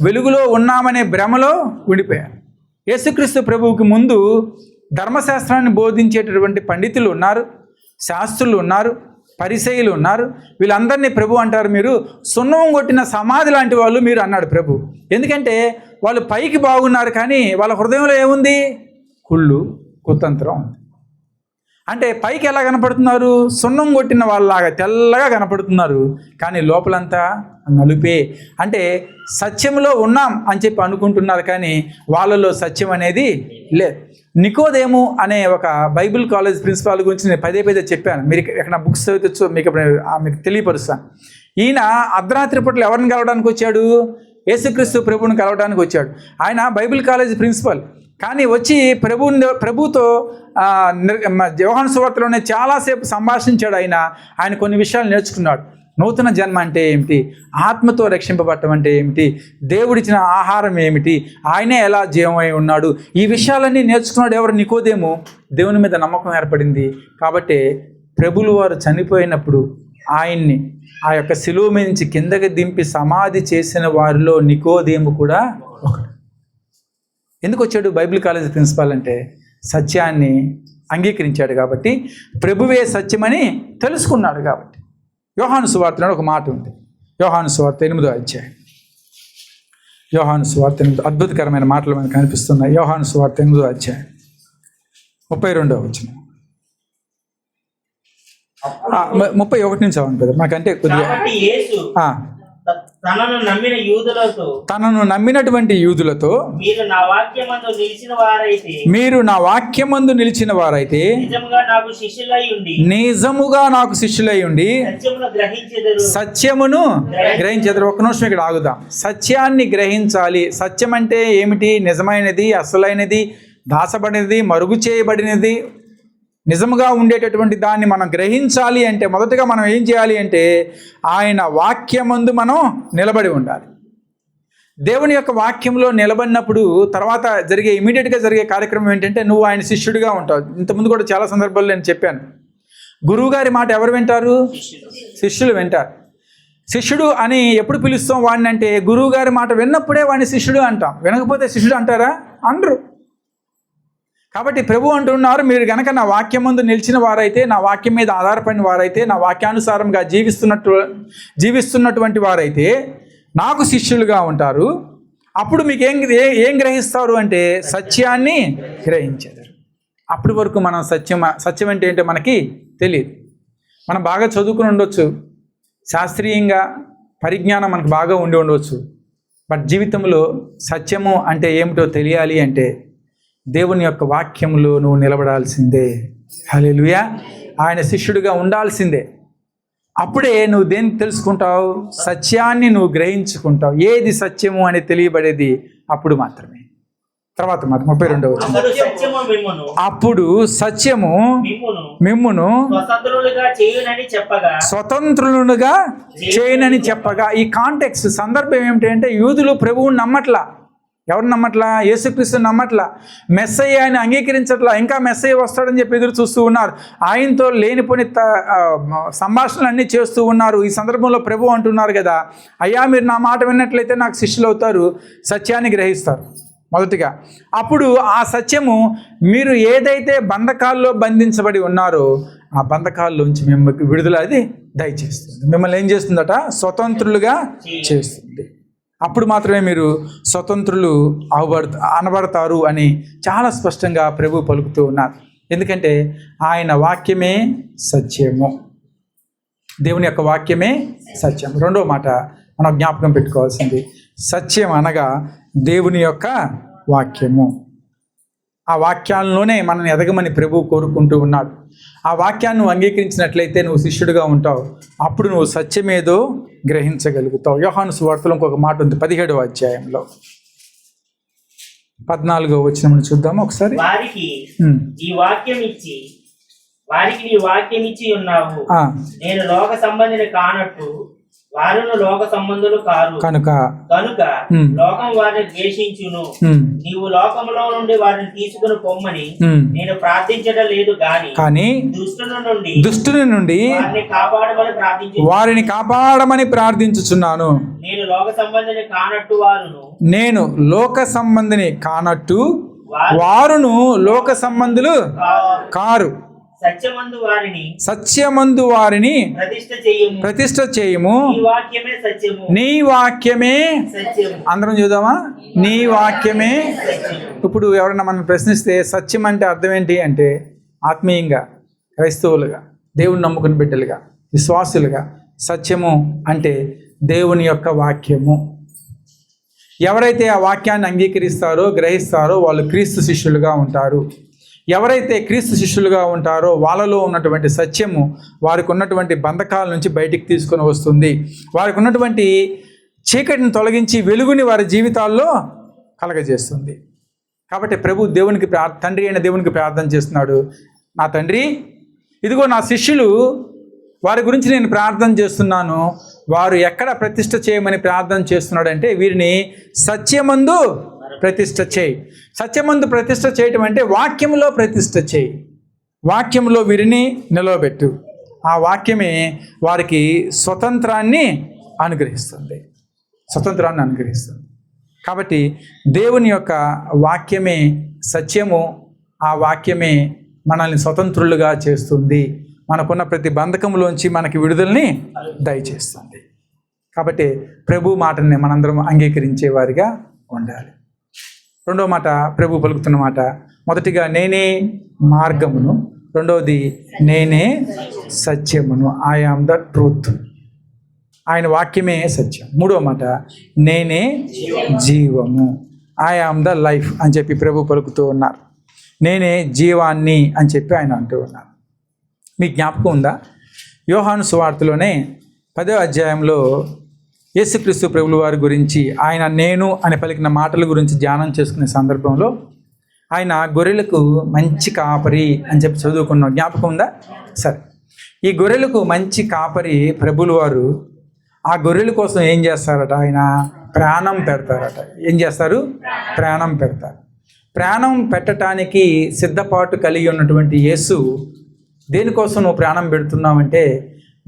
వెలుగులో ఉన్నామనే భ్రమలో ఉండిపోయారు. యేసుక్రీస్తు ప్రభువుకి ముందు ధర్మశాస్త్రాన్ని బోధించేటటువంటి పండితులు ఉన్నారు, శాస్త్రులు ఉన్నారు, పరిసయ్యులు ఉన్నారు. వీళ్ళందరినీ ప్రభు అంటారు, మీరు సున్నం కొట్టిన సమాధి లాంటి వాళ్ళు మీరు అన్నాడు ప్రభు. ఎందుకంటే వాళ్ళు పైకి బాగున్నారు, కానీ వాళ్ళ హృదయంలో ఏముంది? కుళ్ళు, కుతంత్రం ఉంది. అంటే పైకి ఎలా కనపడుతున్నారు? సున్నం కొట్టిన వాళ్ళలాగా తెల్లగా కనపడుతున్నారు, కానీ లోపలంతా నలుపే. అంటే సత్యంలో ఉన్నాం అని చెప్పి అనుకుంటున్నారు, కానీ వాళ్ళలో సత్యం అనేది లేదు. నికోదేము అనే ఒక బైబిల్ కాలేజ్ ప్రిన్సిపాల్ గురించి నేను పదే చెప్పాను. మీరు ఎక్కడ బుక్స్ చదివితే మీకు తెలియపరుస్తాను. ఈయన అర్ధరాత్రి పూటలు ఎవరిని కలవడానికి వచ్చాడు? యేసుక్రీస్తు ప్రభువుని కలవడానికి వచ్చాడు. ఆయన బైబిల్ కాలేజ్ ప్రిన్సిపల్, కానీ వచ్చి ప్రభుతో యోహాను సువార్తలోనే చాలాసేపు సంభాషించాడు. ఆయన కొన్ని విషయాలు నేర్చుకున్నాడు. నూతన జన్మ అంటే ఏమిటి, ఆత్మతో రక్షింపబడటం అంటే ఏమిటి, దేవుడిచ్చిన ఆహారం ఏమిటి, ఆయనే ఎలా జీవమై ఉన్నాడు, ఈ విషయాలన్నీ నేర్చుకున్నాడు. ఎవరు? నికోదేము. దేవుని మీద నమ్మకం ఏర్పడింది. కాబట్టి ప్రభులు వారు చనిపోయినప్పుడు ఆయన్ని ఆ యొక్క శిలువ మీద నుంచి కిందకి దింపి సమాధి చేసిన వారిలో నికోదేము కూడా ఒకడు. ఎందుకు వచ్చాడు బైబిల్ కాలేజ్ ప్రిన్సిపాల్ అంటే? సత్యాన్ని అంగీకరించాడు కాబట్టి, ప్రభువే సత్యమని తెలుసుకున్నాడు కాబట్టి. యోహాను సువార్తలో ఒక మాట ఉంది. యోహాను సువార్త 8వ అధ్యాయం. యోహాను సువార్త 8 అద్భుతకరమైన మాటలు మనకు కనిపిస్తున్నాయి. యోహాను సువార్త 8వ అధ్యాయం 32వ వచనం. 31 నుంచి అవ్వండి కదా, మాకంటే కొద్దిగా. కాబట్టి యేసు తనను నమ్మినటువంటి యూదులతో మీరు నా వాక్యమందు నిలిచిన వారైతే నిజముగా నాకు శిష్యులై ఉండి సత్యమును గ్రహించెదరు. ఒక్క నిమిషం ఇక్కడ ఆగుదాం. సత్యాన్ని గ్రహించాలి. సత్యం అంటే ఏమిటి? నిజమైనది, అసలైనది, దాచబడినది, మరుగు చేయబడినది, నిజముగా ఉండేటటువంటి దాన్ని మనం గ్రహించాలి అంటే మొదటగా మనం ఏం చేయాలి అంటే ఆయన వాక్యమందు మనం నిలబడి ఉండాలి. దేవుని యొక్క వాక్యంలో నిలబడినప్పుడు తర్వాత ఇమీడియట్గా జరిగే కార్యక్రమం ఏంటంటే నువ్వు ఆయన శిష్యుడిగా ఉంటావు. ఇంతకుముందు కూడా చాలా సందర్భాల్లో నేను చెప్పాను. గురువుగారి మాట ఎవరు వింటారు? శిష్యులు వింటారు. శిష్యుడు అని ఎప్పుడు పిలుస్తాం వాడిని అంటే గురువుగారి మాట విన్నప్పుడే వాడిని శిష్యుడు అంటాం. వినకపోతే శిష్యుడు అంటారా? అనరు. కాబట్టి ప్రభు అంటున్నారు, మీరు కనుక నా వాక్యం ముందు నిలిచిన వారైతే, నా వాక్యం మీద ఆధారపడిన వారైతే, నా వాక్యానుసారంగా జీవిస్తున్నటువంటి వారైతే నాకు శిష్యులుగా ఉంటారు. అప్పుడు మీకు ఏం గ్రహిస్తారు అంటే సత్యాన్ని గ్రహించేదారు. అప్పటి వరకు మనం సత్యం అంటే ఏంటో మనకి తెలియదు. మనం బాగా చదువుకుని ఉండొచ్చు, శాస్త్రీయంగా పరిజ్ఞానం మనకు బాగా ఉండి ఉండవచ్చు. బట్ జీవితంలో సత్యము అంటే ఏమిటో తెలియాలి అంటే దేవుని యొక్క వాక్యములో నువ్వు నిలబడాల్సిందే. హల్లెలూయా. ఆయన శిష్యుడిగా ఉండాల్సిందే. అప్పుడే నువ్వు దేన్ని తెలుసుకుంటావు? సత్యాన్ని నువ్వు గ్రహించుకుంటావు. ఏది సత్యము అని తెలియబడేది అప్పుడు మాత్రమే. తర్వాత మాట 32వ వచనం. అప్పుడు సత్యము మిమ్మును స్వతంత్రులుగా చేయనని చెప్పగా, ఈ కాంటెక్స్ట్ సందర్భం ఏమిటంటే యూదులు ప్రభువుని నమ్మట్లా. ఎవరు నమ్మట్లా? యేసుక్రీస్తుని నమ్మట్లా. మెస్సయ్య అని అంగీకరించట్లా. ఇంకా మెస్సయ్య వస్తాడని చెప్పి ఎదురు చూస్తూ ఉన్నారు. ఆయనతో లేనిపోని సంభాషణలు చేస్తూ ఉన్నారు. ఈ సందర్భంలో ప్రభు అంటున్నారు కదా, అయ్యా మీరు నా మాట విన్నట్లయితే నాకు శిష్యులు అవుతారు, సత్యాన్ని గ్రహిస్తారు. మొదటిగా అప్పుడు ఆ సత్యము మీరు ఏదైతే బంధకాల్లో బంధించబడి ఉన్నారో ఆ బంధకాల్లోంచి మిమ్మల్ని విడుదల అది దయచేస్తుంది. మిమ్మల్ని ఏం చేస్తుందట? స్వతంత్రులుగా చేస్తుంది. అప్పుడు మాత్రమే మీరు స్వతంత్రులు అనబడతారు అని చాలా స్పష్టంగా ప్రభు పలుకుతూ ఉన్నారు. ఎందుకంటే ఆయన వాక్యమే సత్యము. దేవుని యొక్క వాక్యమే సత్యం. రెండో మాట మనం జ్ఞాపకం పెట్టుకోవాల్సింది, సత్యం అనగా దేవుని యొక్క వాక్యము. ఆ వాక్యాల్లోనే మనల్ని ఎదగమని ప్రభు కోరుకుంటూ ఉన్నాడు. ఆ వాక్యాన్ని నువ్వు అంగీకరించినట్లయితే నువ్వు శిష్యుడిగా ఉంటావు. అప్పుడు నువ్వు సత్యమేదో గ్రహించగలుగుతావు. యోహాను సువార్తలో ఇంకొక మాట ఉంది 17వ అధ్యాయంలో 14వ వచనం చూద్దాము ఒకసారి. వారికి నీ వాక్యం ఇచ్చి ఉన్నావు. నేను లోక సంబంధిని కానట్టు వారును లోక సంబంధులు కారు కనుక లోకం వారిని ద్వేషించును. నీవు లోకంలో నుండి వారిని తీసుకుని పొమ్మని నేను ప్రార్థించడం లేదు కానీ దుష్టుని నుండి వారిని కాపాడమని ప్రార్థించుచున్నాను. నేను లోక సంబంధిని కానట్టు వారును లోక సంబంధులు కారు. సత్యమందు వారిని ప్రతిష్ఠ చేయము. నీ వాక్యమే అందరం చూద్దామా? నీ వాక్యమే. ఇప్పుడు ఎవరైనా మనం ప్రశ్నిస్తే సత్యం అంటే అర్థం ఏంటి అంటే ఆత్మీయంగా క్రైస్తవులుగా, దేవుని నమ్ముకుని బిడ్డలుగా, విశ్వాసులుగా సత్యము అంటే దేవుని యొక్క వాక్యము. ఎవరైతే ఆ వాక్యాన్ని అంగీకరిస్తారో, గ్రహిస్తారో వాళ్ళు క్రీస్తు శిష్యులుగా ఉంటారు. ఎవరైతే క్రీస్తు శిష్యులుగా ఉంటారో వాళ్ళలో ఉన్నటువంటి సత్యము వారికి ఉన్నటువంటి బంధకాల నుంచి బయటికి తీసుకొని వస్తుంది. వారికి ఉన్నటువంటి చీకటిని తొలగించి వెలుగుని వారి జీవితాల్లో కలగజేస్తుంది. కాబట్టి ప్రభు దేవునికి తండ్రి అయిన దేవునికి ప్రార్థన చేస్తున్నాడు, నా తండ్రి ఇదిగో నా శిష్యులు, వారి గురించి నేను ప్రార్థన చేస్తున్నాను. వారు ఎక్కడ ప్రతిష్ఠ చేయమని ప్రార్థన చేస్తున్నాడంటే వీరిని సత్యమందు ప్రతిష్ఠ చేయి. సత్యమందు ప్రతిష్ఠ చేయటం అంటే వాక్యంలో ప్రతిష్ఠ చేయి. వాక్యంలో వీరిని నిలవబెట్టు. ఆ వాక్యమే వారికి స్వతంత్రాన్ని అనుగ్రహిస్తుంది. కాబట్టి దేవుని యొక్క వాక్యమే సత్యము. ఆ వాక్యమే మనల్ని స్వతంత్రులుగా చేస్తుంది. మనకున్న ప్రతి బంధకంలోంచి మనకి విడుదలని దయచేస్తుంది. కాబట్టి ప్రభు మాటని మనందరం అంగీకరించే వారిగా ఉండాలి. రెండో మాట ప్రభు పలుకుతున్న మాట, మొదటిగా నేనే మార్గమును, రెండవది నేనే సత్యమును. I am the truth. ఆయన వాక్యమే సత్యం. మూడో మాట నేనే జీవము. ఐ ఆమ్ ద లైఫ్ అని చెప్పి ప్రభు పలుకుతూ ఉన్నారు. నేనే జీవాన్ని అని చెప్పి ఆయన అంటూ ఉన్నారు. మీకు జ్ఞాపకం ఉందా? యోహాను సువార్తలోనే 10వ అధ్యాయంలో యేసుక్రీస్తు ప్రభుల వారి గురించి ఆయన నేను అని పలికిన మాటల గురించి ధ్యానం చేసుకునే సందర్భంలో ఆయన గొర్రెలకు మంచి కాపరి అని చెప్పి చదువుకున్నాం. జ్ఞాపకం ఉందా? సరే, ఈ గొర్రెలకు మంచి కాపరి ప్రభుల వారు ఆ గొర్రెల కోసం ఏం చేస్తారట? ఆయన ప్రాణం పెడతారట. ఏం చేస్తారు? ప్రాణం పెడతారు. ప్రాణం పెట్టడానికి సిద్ధపాటు కలిగి ఉన్నటువంటి యేసు దేనికోసం నువ్వు ప్రాణం పెడుతున్నావంటే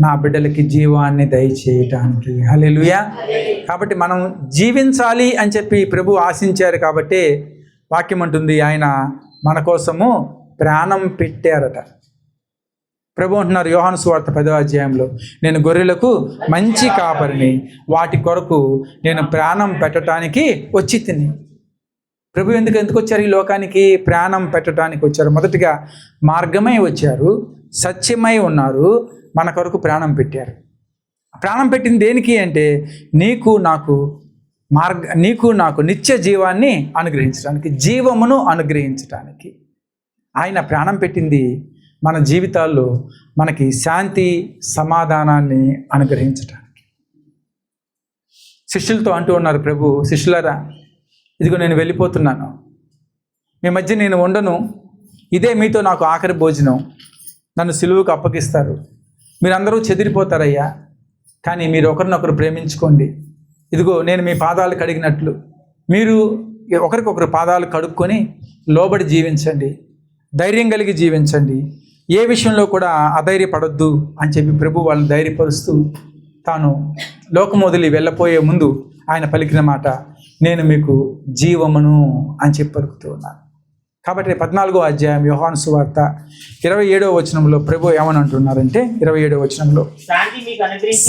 నా బిడ్డలకి జీవాన్ని దయచేయటానికి. హల్లెలూయా. కాబట్టి మనం జీవించాలి అని చెప్పి ప్రభు ఆశించారు. కాబట్టి వాక్యం అంటుంది ఆయన మన కోసము ప్రాణం పెట్టారట. ప్రభు అంటున్నారు యోహాను సువార్త 10వ అధ్యాయంలో, నేను గొర్రెలకు మంచి కాపరిని, వాటి కొరకు నేను ప్రాణం పెట్టడానికి వచ్చి తిని. ప్రభు ఎందుకు వచ్చారు ఈ లోకానికి? ప్రాణం పెట్టడానికి వచ్చారు. మొదటిగా మార్గమై వచ్చారు, సత్యమై ఉన్నారు, మన కొరకు ప్రాణం పెట్టారు. ప్రాణం పెట్టింది దేనికి అంటే నీకు నాకు నిత్య జీవాన్ని అనుగ్రహించడానికి, జీవమును అనుగ్రహించడానికి. ఆయన ప్రాణం పెట్టింది మన జీవితాల్లో మనకి శాంతి సమాధానాన్ని అనుగ్రహించడానికి. శిష్యులతో అంటూ ఉన్నారు ప్రభు, శిష్యులారా ఇదిగో నేను వెళ్ళిపోతున్నాను, మీ మధ్య నేను ఉండను, ఇదే మీతో నాకు ఆఖరి భోజనం, నన్ను సిలువకు అప్పగిస్తారు, మీరందరూ చెదిరిపోతారయ్యా, కానీ మీరు ఒకరినొకరు ప్రేమించుకోండి. ఇదిగో నేను మీ పాదాలు కడిగినట్లు మీరు ఒకరికొకరు పాదాలు కడుక్కొని లోబడి జీవించండి, ధైర్యం కలిగి జీవించండి, ఏ విషయంలో కూడా అధైర్యపడొద్దు అని చెప్పి ప్రభు వాళ్ళని ధైర్యపరుస్తూ తాను లోకం వదిలి వెళ్ళపోయే ముందు ఆయన పలికిన మాట, నేను మీకు జీవమును అని చెప్పి పలుకుతూ ఉన్నాను. కాబట్టి 14వ అధ్యాయం యోహాను సువార్త 27వ వచనంలో ప్రభు ఏమని అంటున్నారంటే 27వ వచనంలో,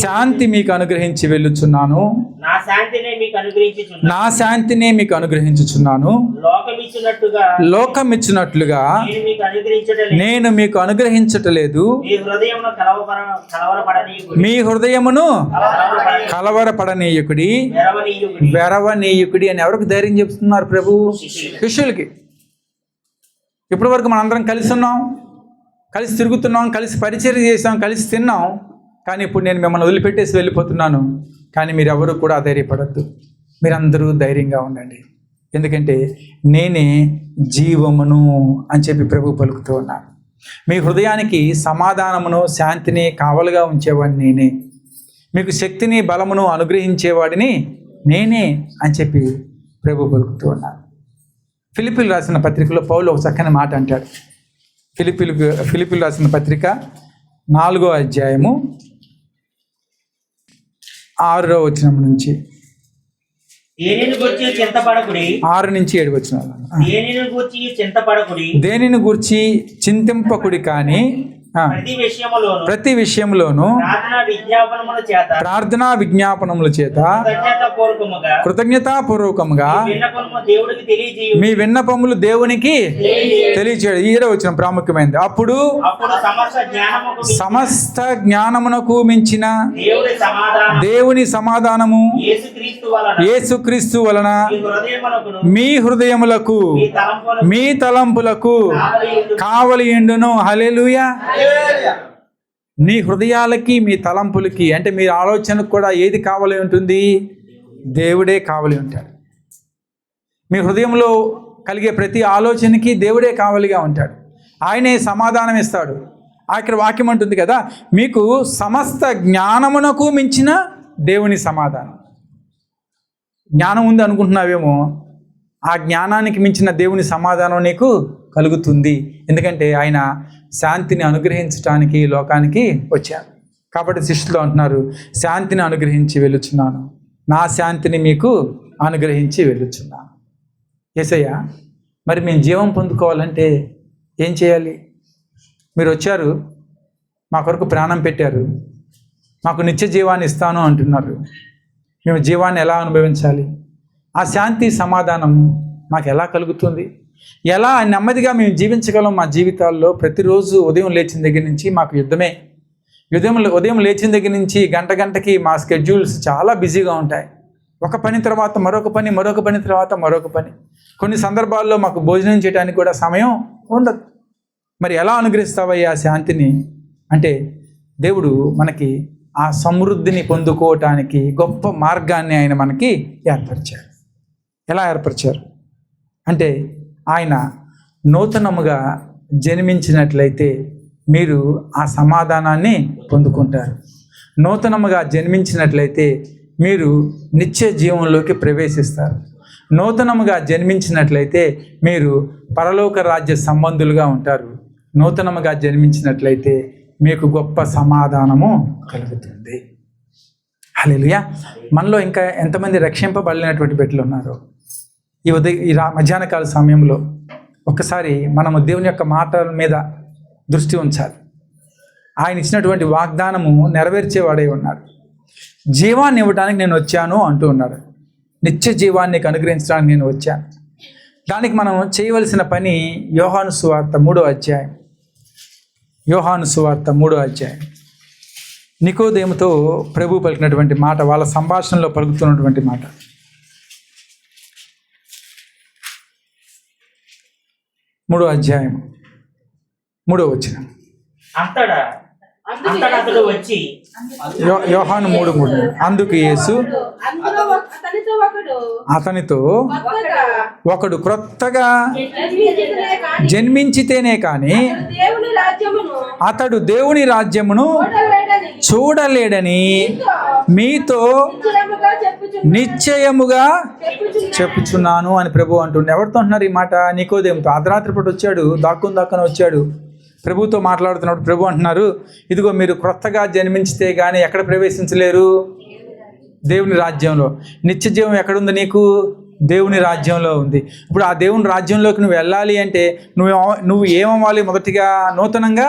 శాంతి మీకు అనుగ్రహించి వెళ్ళుచున్నాను, నా శాంతినే మీకు అనుగ్రహించుచున్నాను, లోకమిచ్చినట్లుగా నేను మీకు అనుగ్రహించటలేదు, మీ హృదయమును కలవరపడనీయకుడి, వెరవనీయకుడి అని ఎవరికి ధైర్యం చెప్తున్నారు ప్రభు? శిష్యులకి. ఇప్పటి వరకు మనందరం కలిసి ఉన్నాం, కలిసి తిరుగుతున్నాం, కలిసి పరిచర్య చేసాం, కలిసి తిన్నాం. కానీ ఇప్పుడు నేను మిమ్మల్ని వదిలిపెట్టేసి వెళ్ళిపోతున్నాను. కానీ మీరెవరూ కూడా అధైర్యపడద్దు, మీరందరూ ధైర్యంగా ఉండండి, ఎందుకంటే నేనే జీవమును అని చెప్పి ప్రభు పలుకుతూ ఉన్నాను. మీ హృదయానికి సమాధానమును శాంతిని కావలుగా ఉంచేవాడిని నేనే, మీకు శక్తిని బలమును అనుగ్రహించేవాడిని నేనే అని చెప్పి ప్రభు పలుకుతూ ఉన్నాను. ఫిలిప్పీలు రాసిన పత్రికలో పౌలు ఒక చక్కని మాట అంటాడు. ఫిలిప్పీలు రాసిన పత్రిక 4వ అధ్యాయము 6వ వచనం నుంచి 6 నుంచి 7 వచనాలు. దేనిని గూర్చి చింతింపకుడి కానీ ప్రతి విషయంలోనూ ప్రార్థనా విజ్ఞాపనముల చేత కృతజ్ఞతాపూర్వకముగా మీ విన్నపములు దేవునికి తెలియచేయడం. ఈడే వచ్చిన ప్రాముఖ్యమైనది. అప్పుడు సమస్త జ్ఞానమునకు మించిన దేవుని సమాధానము యేసుక్రీస్తు వలన మీ హృదయములకు మీ తలంపులకు కావలియుండును. హల్లెలూయా. నీ హృదయాలకి మీ తలంపులకి అంటే మీ ఆలోచనకు కూడా ఏది కావలి ఉంటుంది? దేవుడే కావలి ఉంటాడు. మీ హృదయంలో కలిగే ప్రతి ఆలోచనకి దేవుడే కావలిగా ఉంటాడు. ఆయనే సమాధానం ఇస్తాడు. ఇక్కడ వాక్యం అంటుంది కదా, మీకు సమస్త జ్ఞానమునకు మించిన దేవుని సమాధానం. జ్ఞానం ఉంది అనుకుంటున్నావేమో, ఆ జ్ఞానానికి మించిన దేవుని సమాధానం నీకు కలుగుతుంది. ఎందుకంటే ఆయన శాంతిని అనుగ్రహించడానికి లోకానికి వచ్చారు. కాబట్టి శిష్యులు అంటున్నారు, శాంతిని అనుగ్రహించి వెళ్ళుచున్నాను, నా శాంతిని మీకు అనుగ్రహించి వెళ్ళుచున్నాను. యేసయ్య, మరి మేము జీవం పొందుకోవాలంటే ఏం చేయాలి? మీరు వచ్చారు, మా కొరకు ప్రాణం పెట్టారు, మాకు నిత్య జీవాన్ని ఇస్తాను అంటున్నారు. మేము జీవాన్ని ఎలా అనుభవించాలి? ఆ శాంతి సమాధానం మాకు ఎలా కలుగుతుంది? ఎలా నెమ్మదిగా మేము జీవించగలం? మా జీవితాల్లో ప్రతిరోజు ఉదయం లేచిన దగ్గర నుంచి మాకు యుద్ధమే. ఉదయం లేచిన దగ్గర నుంచి గంటకి మా స్కెడ్యూల్స్ చాలా బిజీగా ఉంటాయి. ఒక పని తర్వాత మరొక పని, మరొక పని తర్వాత మరొక పని. కొన్ని సందర్భాల్లో మాకు భోజనం చేయడానికి కూడా సమయం ఉండదు. మరి ఎలా అనుగ్రహిస్తావయ్యా శాంతిని అంటే, దేవుడు మనకి ఆ సమృద్ధిని పొందుకోవటానికి గొప్ప మార్గాన్ని ఆయన మనకి ఏర్పరిచారు. ఎలా ఏర్పరిచారు అంటే, ఆయన నూతనముగా జన్మించినట్లయితే మీరు ఆ సమాధానాన్ని పొందుకుంటారు. నూతనముగా జన్మించినట్లయితే మీరు నిత్య జీవంలోకి ప్రవేశిస్తారు. నూతనముగా జన్మించినట్లయితే మీరు పరలోక రాజ్య సంబంధులుగా ఉంటారు. నూతనముగా జన్మించినట్లయితే మీకు గొప్ప సమాధానము కలుగుతుంది. హల్లెలూయా. మనలో ఇంకా ఎంతమంది రక్షింపబడినటువంటి బిడ్డలు ఉన్నారు? ఈ మధ్యాహ్న కాల సమయంలో ఒక్కసారి మనము దేవుని యొక్క మాటల మీద దృష్టి ఉంచాలి. ఆయన ఇచ్చినటువంటి వాగ్దానము నెరవేర్చేవాడై ఉన్నాడు. జీవాన్ని ఇవ్వడానికి నేను వచ్చాను అంటూ ఉన్నాడు. నిత్య జీవాన్ని అనుగ్రహించడానికి నేను వచ్చాను. దానికి మనం చేయవలసిన పని యోహాను సువార్త 3వ అధ్యాయం. యోహాను సువార్త 3వ అధ్యాయం. నికోదేముతో ప్రభు పలికినటువంటి మాట, వాళ్ళ సంభాషణలో పలుకుతున్నటువంటి మాట. 3వ అధ్యాయం 3వ వచనం. యోహాను 3:3. అందుకు యేసు అతనితో ఒకడు క్రొత్తగా జన్మించితేనే కానీ అతడు దేవుని రాజ్యమును చూడలేడని మీతో నిశ్చయముగా చెప్పుచున్నాను అని ప్రభు అంటుండే. ఎవరితో అంటున్నారు ఈ మాట? నికోదేముతో. అర్ధరాత్రి పూట వచ్చాడు, దాక్కుని వచ్చాడు. ప్రభుతో మాట్లాడుతున్నప్పుడు ప్రభు అంటున్నారు, ఇదిగో మీరు క్రొత్తగా జన్మించితే కానీ ఎక్కడ ప్రవేశించలేరు? దేవుని రాజ్యంలో. నిత్య జీవం ఎక్కడుంది నీకు? దేవుని రాజ్యంలో ఉంది. ఇప్పుడు ఆ దేవుని రాజ్యంలోకి నువ్వు వెళ్ళాలి అంటే నువ్వు ఏమవ్వాలి? మొదటిగా నూతనంగా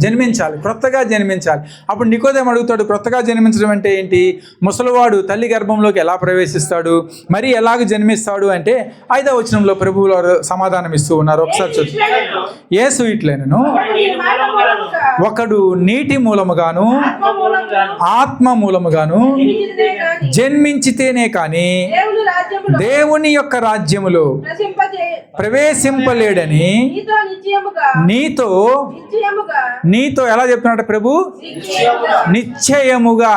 జన్మించాలి, క్రొత్తగా జన్మించాలి. అప్పుడు నికోదేము అడుగుతాడు, క్రొత్తగా జన్మించడం అంటే ఏంటి? ముసలివాడు తల్లి గర్భంలోకి ఎలా ప్రవేశిస్తాడు, మరి ఎలాగ జన్మిస్తాడు అంటే 5వ వచనంలో ప్రభువులు సమాధానం ఇస్తూ ఉన్నారు. ఒకసారి చూసి, యేసు ఇట్లనెను, ఒకడు నీటి మూలముగాను ఆత్మ మూలముగాను జన్మించితేనే కానీ దేవుని యొక్క రాజ్యములో ప్రవేశింపలేడని నీతో ఎలా చెప్తున్నాడు ప్రభు? నిశ్చయముగా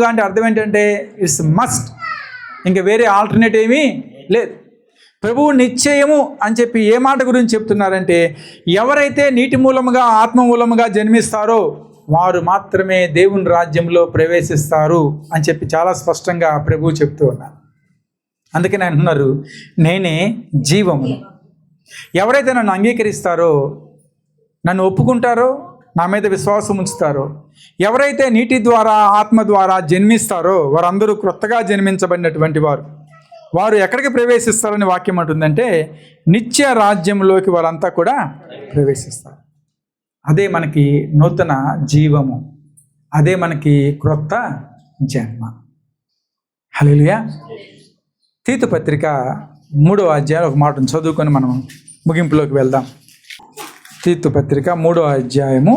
అంటే అర్థం ఏంటంటే ఇట్స్ మస్ట్. ఇంకా వేరే ఆల్టర్నేటివ్ ఏమీ లేదు. ప్రభువు నిశ్చయము అని చెప్పి ఏ మాట గురించి చెప్తున్నారంటే, ఎవరైతే నీటి మూలముగా ఆత్మ మూలముగా జన్మిస్తారో వారు మాత్రమే దేవుని రాజ్యంలో ప్రవేశిస్తారు అని చెప్పి చాలా స్పష్టంగా ప్రభువు చెప్తూ ఉన్నారు. అందుకని అంటున్నారు, నేనే జీవము. ఎవరైతే నన్ను అంగీకరిస్తారో, నన్ను ఒప్పుకుంటారో, నా మీద విశ్వాసం ఉంచుతారో, ఎవరైతే నీటి ద్వారా ఆత్మ ద్వారా జన్మిస్తారో వారందరూ క్రొత్తగా జన్మించబడినటువంటి వారు ఎక్కడికి ప్రవేశిస్తారని వాక్యం అంటుందంటే, నిత్య రాజ్యంలోకి వారంతా కూడా ప్రవేశిస్తారు. అదే మనకి నూతన జీవము, అదే మనకి క్రొత్త జన్మ. హల్లెలూయా. తీతు పత్రిక 3వ అధ్యాయం ఒక మాటను చదువుకొని మనం ముగింపులోకి వెళ్దాం. తీతు పత్రిక 3వ అధ్యాయము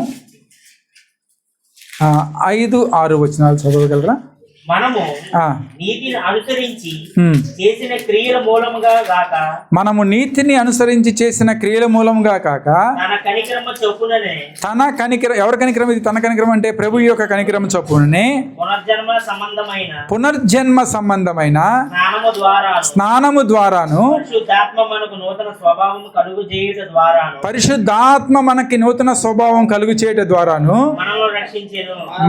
5-6 వచనాలు చదవగలరా? మనము ఆ, నీతిని అనుసరించి ఉమ్. చేసిన క్రియల మూలముగా గాక మనము నీతిని అనుసరించి చేసిన క్రియల మూలంగా కాక తన కనికరమ చొప్పుననే తన కనికరం, ఎవరి కనికరం ఇది? తన కనికరం అంటే ప్రభు యొక్క కనికరం చొప్పుననే పునర్జన్మ సంబంధమైన స్నానము ద్వారాను పరిశుద్ధాత్మ మనకు నూతన స్వభావం కలుగు చేయుట ద్వారాను పరిశుద్ధాత్మ మనకి నూతన స్వభావం కలుగు చేయట ద్వారాను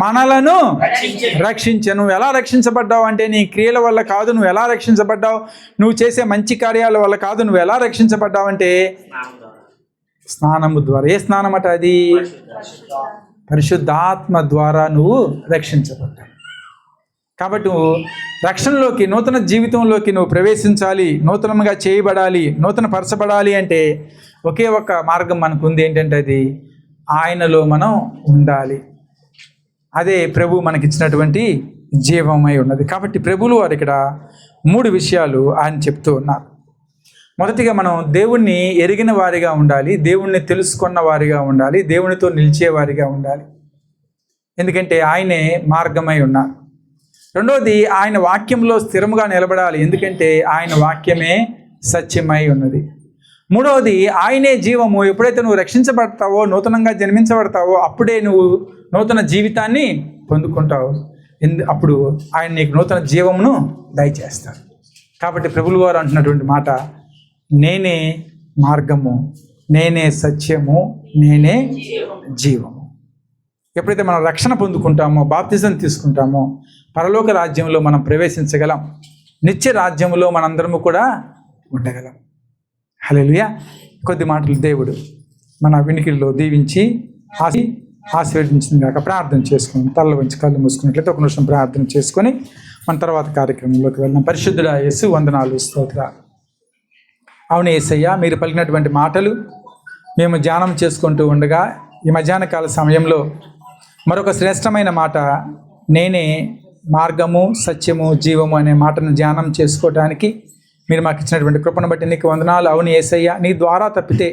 మనలను రక్షించెను. ఎలా రక్షించబడ్డావు అంటే నీ క్రియల వల్ల కాదు. నువ్వు ఎలా రక్షించబడ్డావు? నువ్వు చేసే మంచి కార్యాల వల్ల కాదు. నువ్వు ఎలా రక్షించబడ్డావు అంటే స్నానము ద్వారా. ఏ స్నానం అట అది? పరిశుద్ధాత్మ ద్వారా నువ్వు రక్షించబడ్డావు. కాబట్టి నువ్వు రక్షణలోకి, నూతన జీవితంలోకి నువ్వు ప్రవేశించాలి, నూతనంగా చేయబడాలి, నూతన పరచబడాలి అంటే ఒకే ఒక్క మార్గం మనకు ఉంది. ఏంటంటే అది ఆయనలో మనం ఉండాలి. అదే ప్రభు మనకిచ్చినటువంటి జీవమై ఉన్నది. కాబట్టి ప్రభువులు వారు ఇక్కడ 3 విషయాలు ఆయన చెప్తూ ఉన్నారు. మొదటిగా మనం దేవుణ్ణి ఎరిగిన వారిగా ఉండాలి, దేవుణ్ణి తెలుసుకున్న వారిగా ఉండాలి, దేవునితో నిలిచేవారిగా ఉండాలి. ఎందుకంటే ఆయనే మార్గమై ఉన్నారు. రెండవది, ఆయన వాక్యంలో స్థిరముగా నిలబడాలి, ఎందుకంటే ఆయన వాక్యమే సత్యమై ఉన్నది. మూడవది, ఆయనే జీవము. ఎప్పుడైతే నువ్వు రక్షించబడతావో, నూతనంగా జన్మించబడతావో అప్పుడే నువ్వు నూతన జీవితాన్ని పొందుకుంటావు. అప్పుడు ఆయన నీకు నూతన జీవమును దయచేస్తాడు. కాబట్టి ప్రభువుల వారు అంటున్నటువంటి మాట, నేనే మార్గము, నేనే సత్యము, నేనే జీవము. ఎప్పుడైతే మనం రక్షణ పొందుకుంటామో, బాప్తిజం తీసుకుంటామో, పరలోక రాజ్యంలో మనం ప్రవేశించగలం. నిత్య రాజ్యంలో మనందరము కూడా ఉండగలం. హల్లెలూయా. కొద్ది మాటలు దేవుడు మన వినికిడిలో దీవించి ఆశీర్వదించింది కాక ప్రార్థన చేసుకుని తల్ల వంచి కళ్ళు మూసుకున్నట్లయితే ఒక నిమిషం ప్రార్థన చేసుకొని మన తర్వాత కార్యక్రమంలోకి వెళ్దాం. పరిశుద్ధుడా యేసు, వందనాలు, స్తోత్రాలు. అవును యేసయ్య, మీరు పలికినటువంటి మాటలు మేము ధ్యానం చేసుకుంటూ ఉండగా ఈ మధ్యాహ్న కాల సమయంలో మరొక శ్రేష్టమైన మాట, నేనే మార్గము, సత్యము, జీవము అనే మాటను ధ్యానం చేసుకోవడానికి మీరు మాకు ఇచ్చినటువంటి కృపను బట్టి నీకు వందనాలు. అవును యేసయ్య, నీ ద్వారా తప్పితే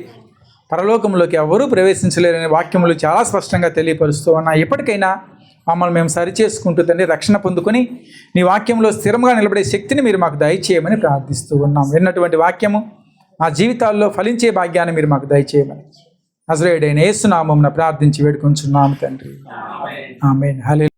పరలోకంలోకి ఎవరూ ప్రవేశించలేరనే వాక్యములు చాలా స్పష్టంగా తెలియపరుస్తూ ఉన్నా. ఎప్పటికైనా మమ్మల్ని మేము సరిచేసుకుంటూ తండ్రి రక్షణ పొందుకొని నీ వాక్యంలో స్థిరంగా నిలబడే శక్తిని మీరు మాకు దయచేయమని ప్రార్థిస్తూ ఉన్నాం. విన్నటువంటి వాక్యము మా జీవితాల్లో ఫలించే భాగ్యాన్ని మీరు మాకు దయచేయమని నజరేయుడైన యేసు నామమున ప్రార్థించి వేడుకొంచున్నాము తండ్రి. ఆమేన్. హల్లెలూయా.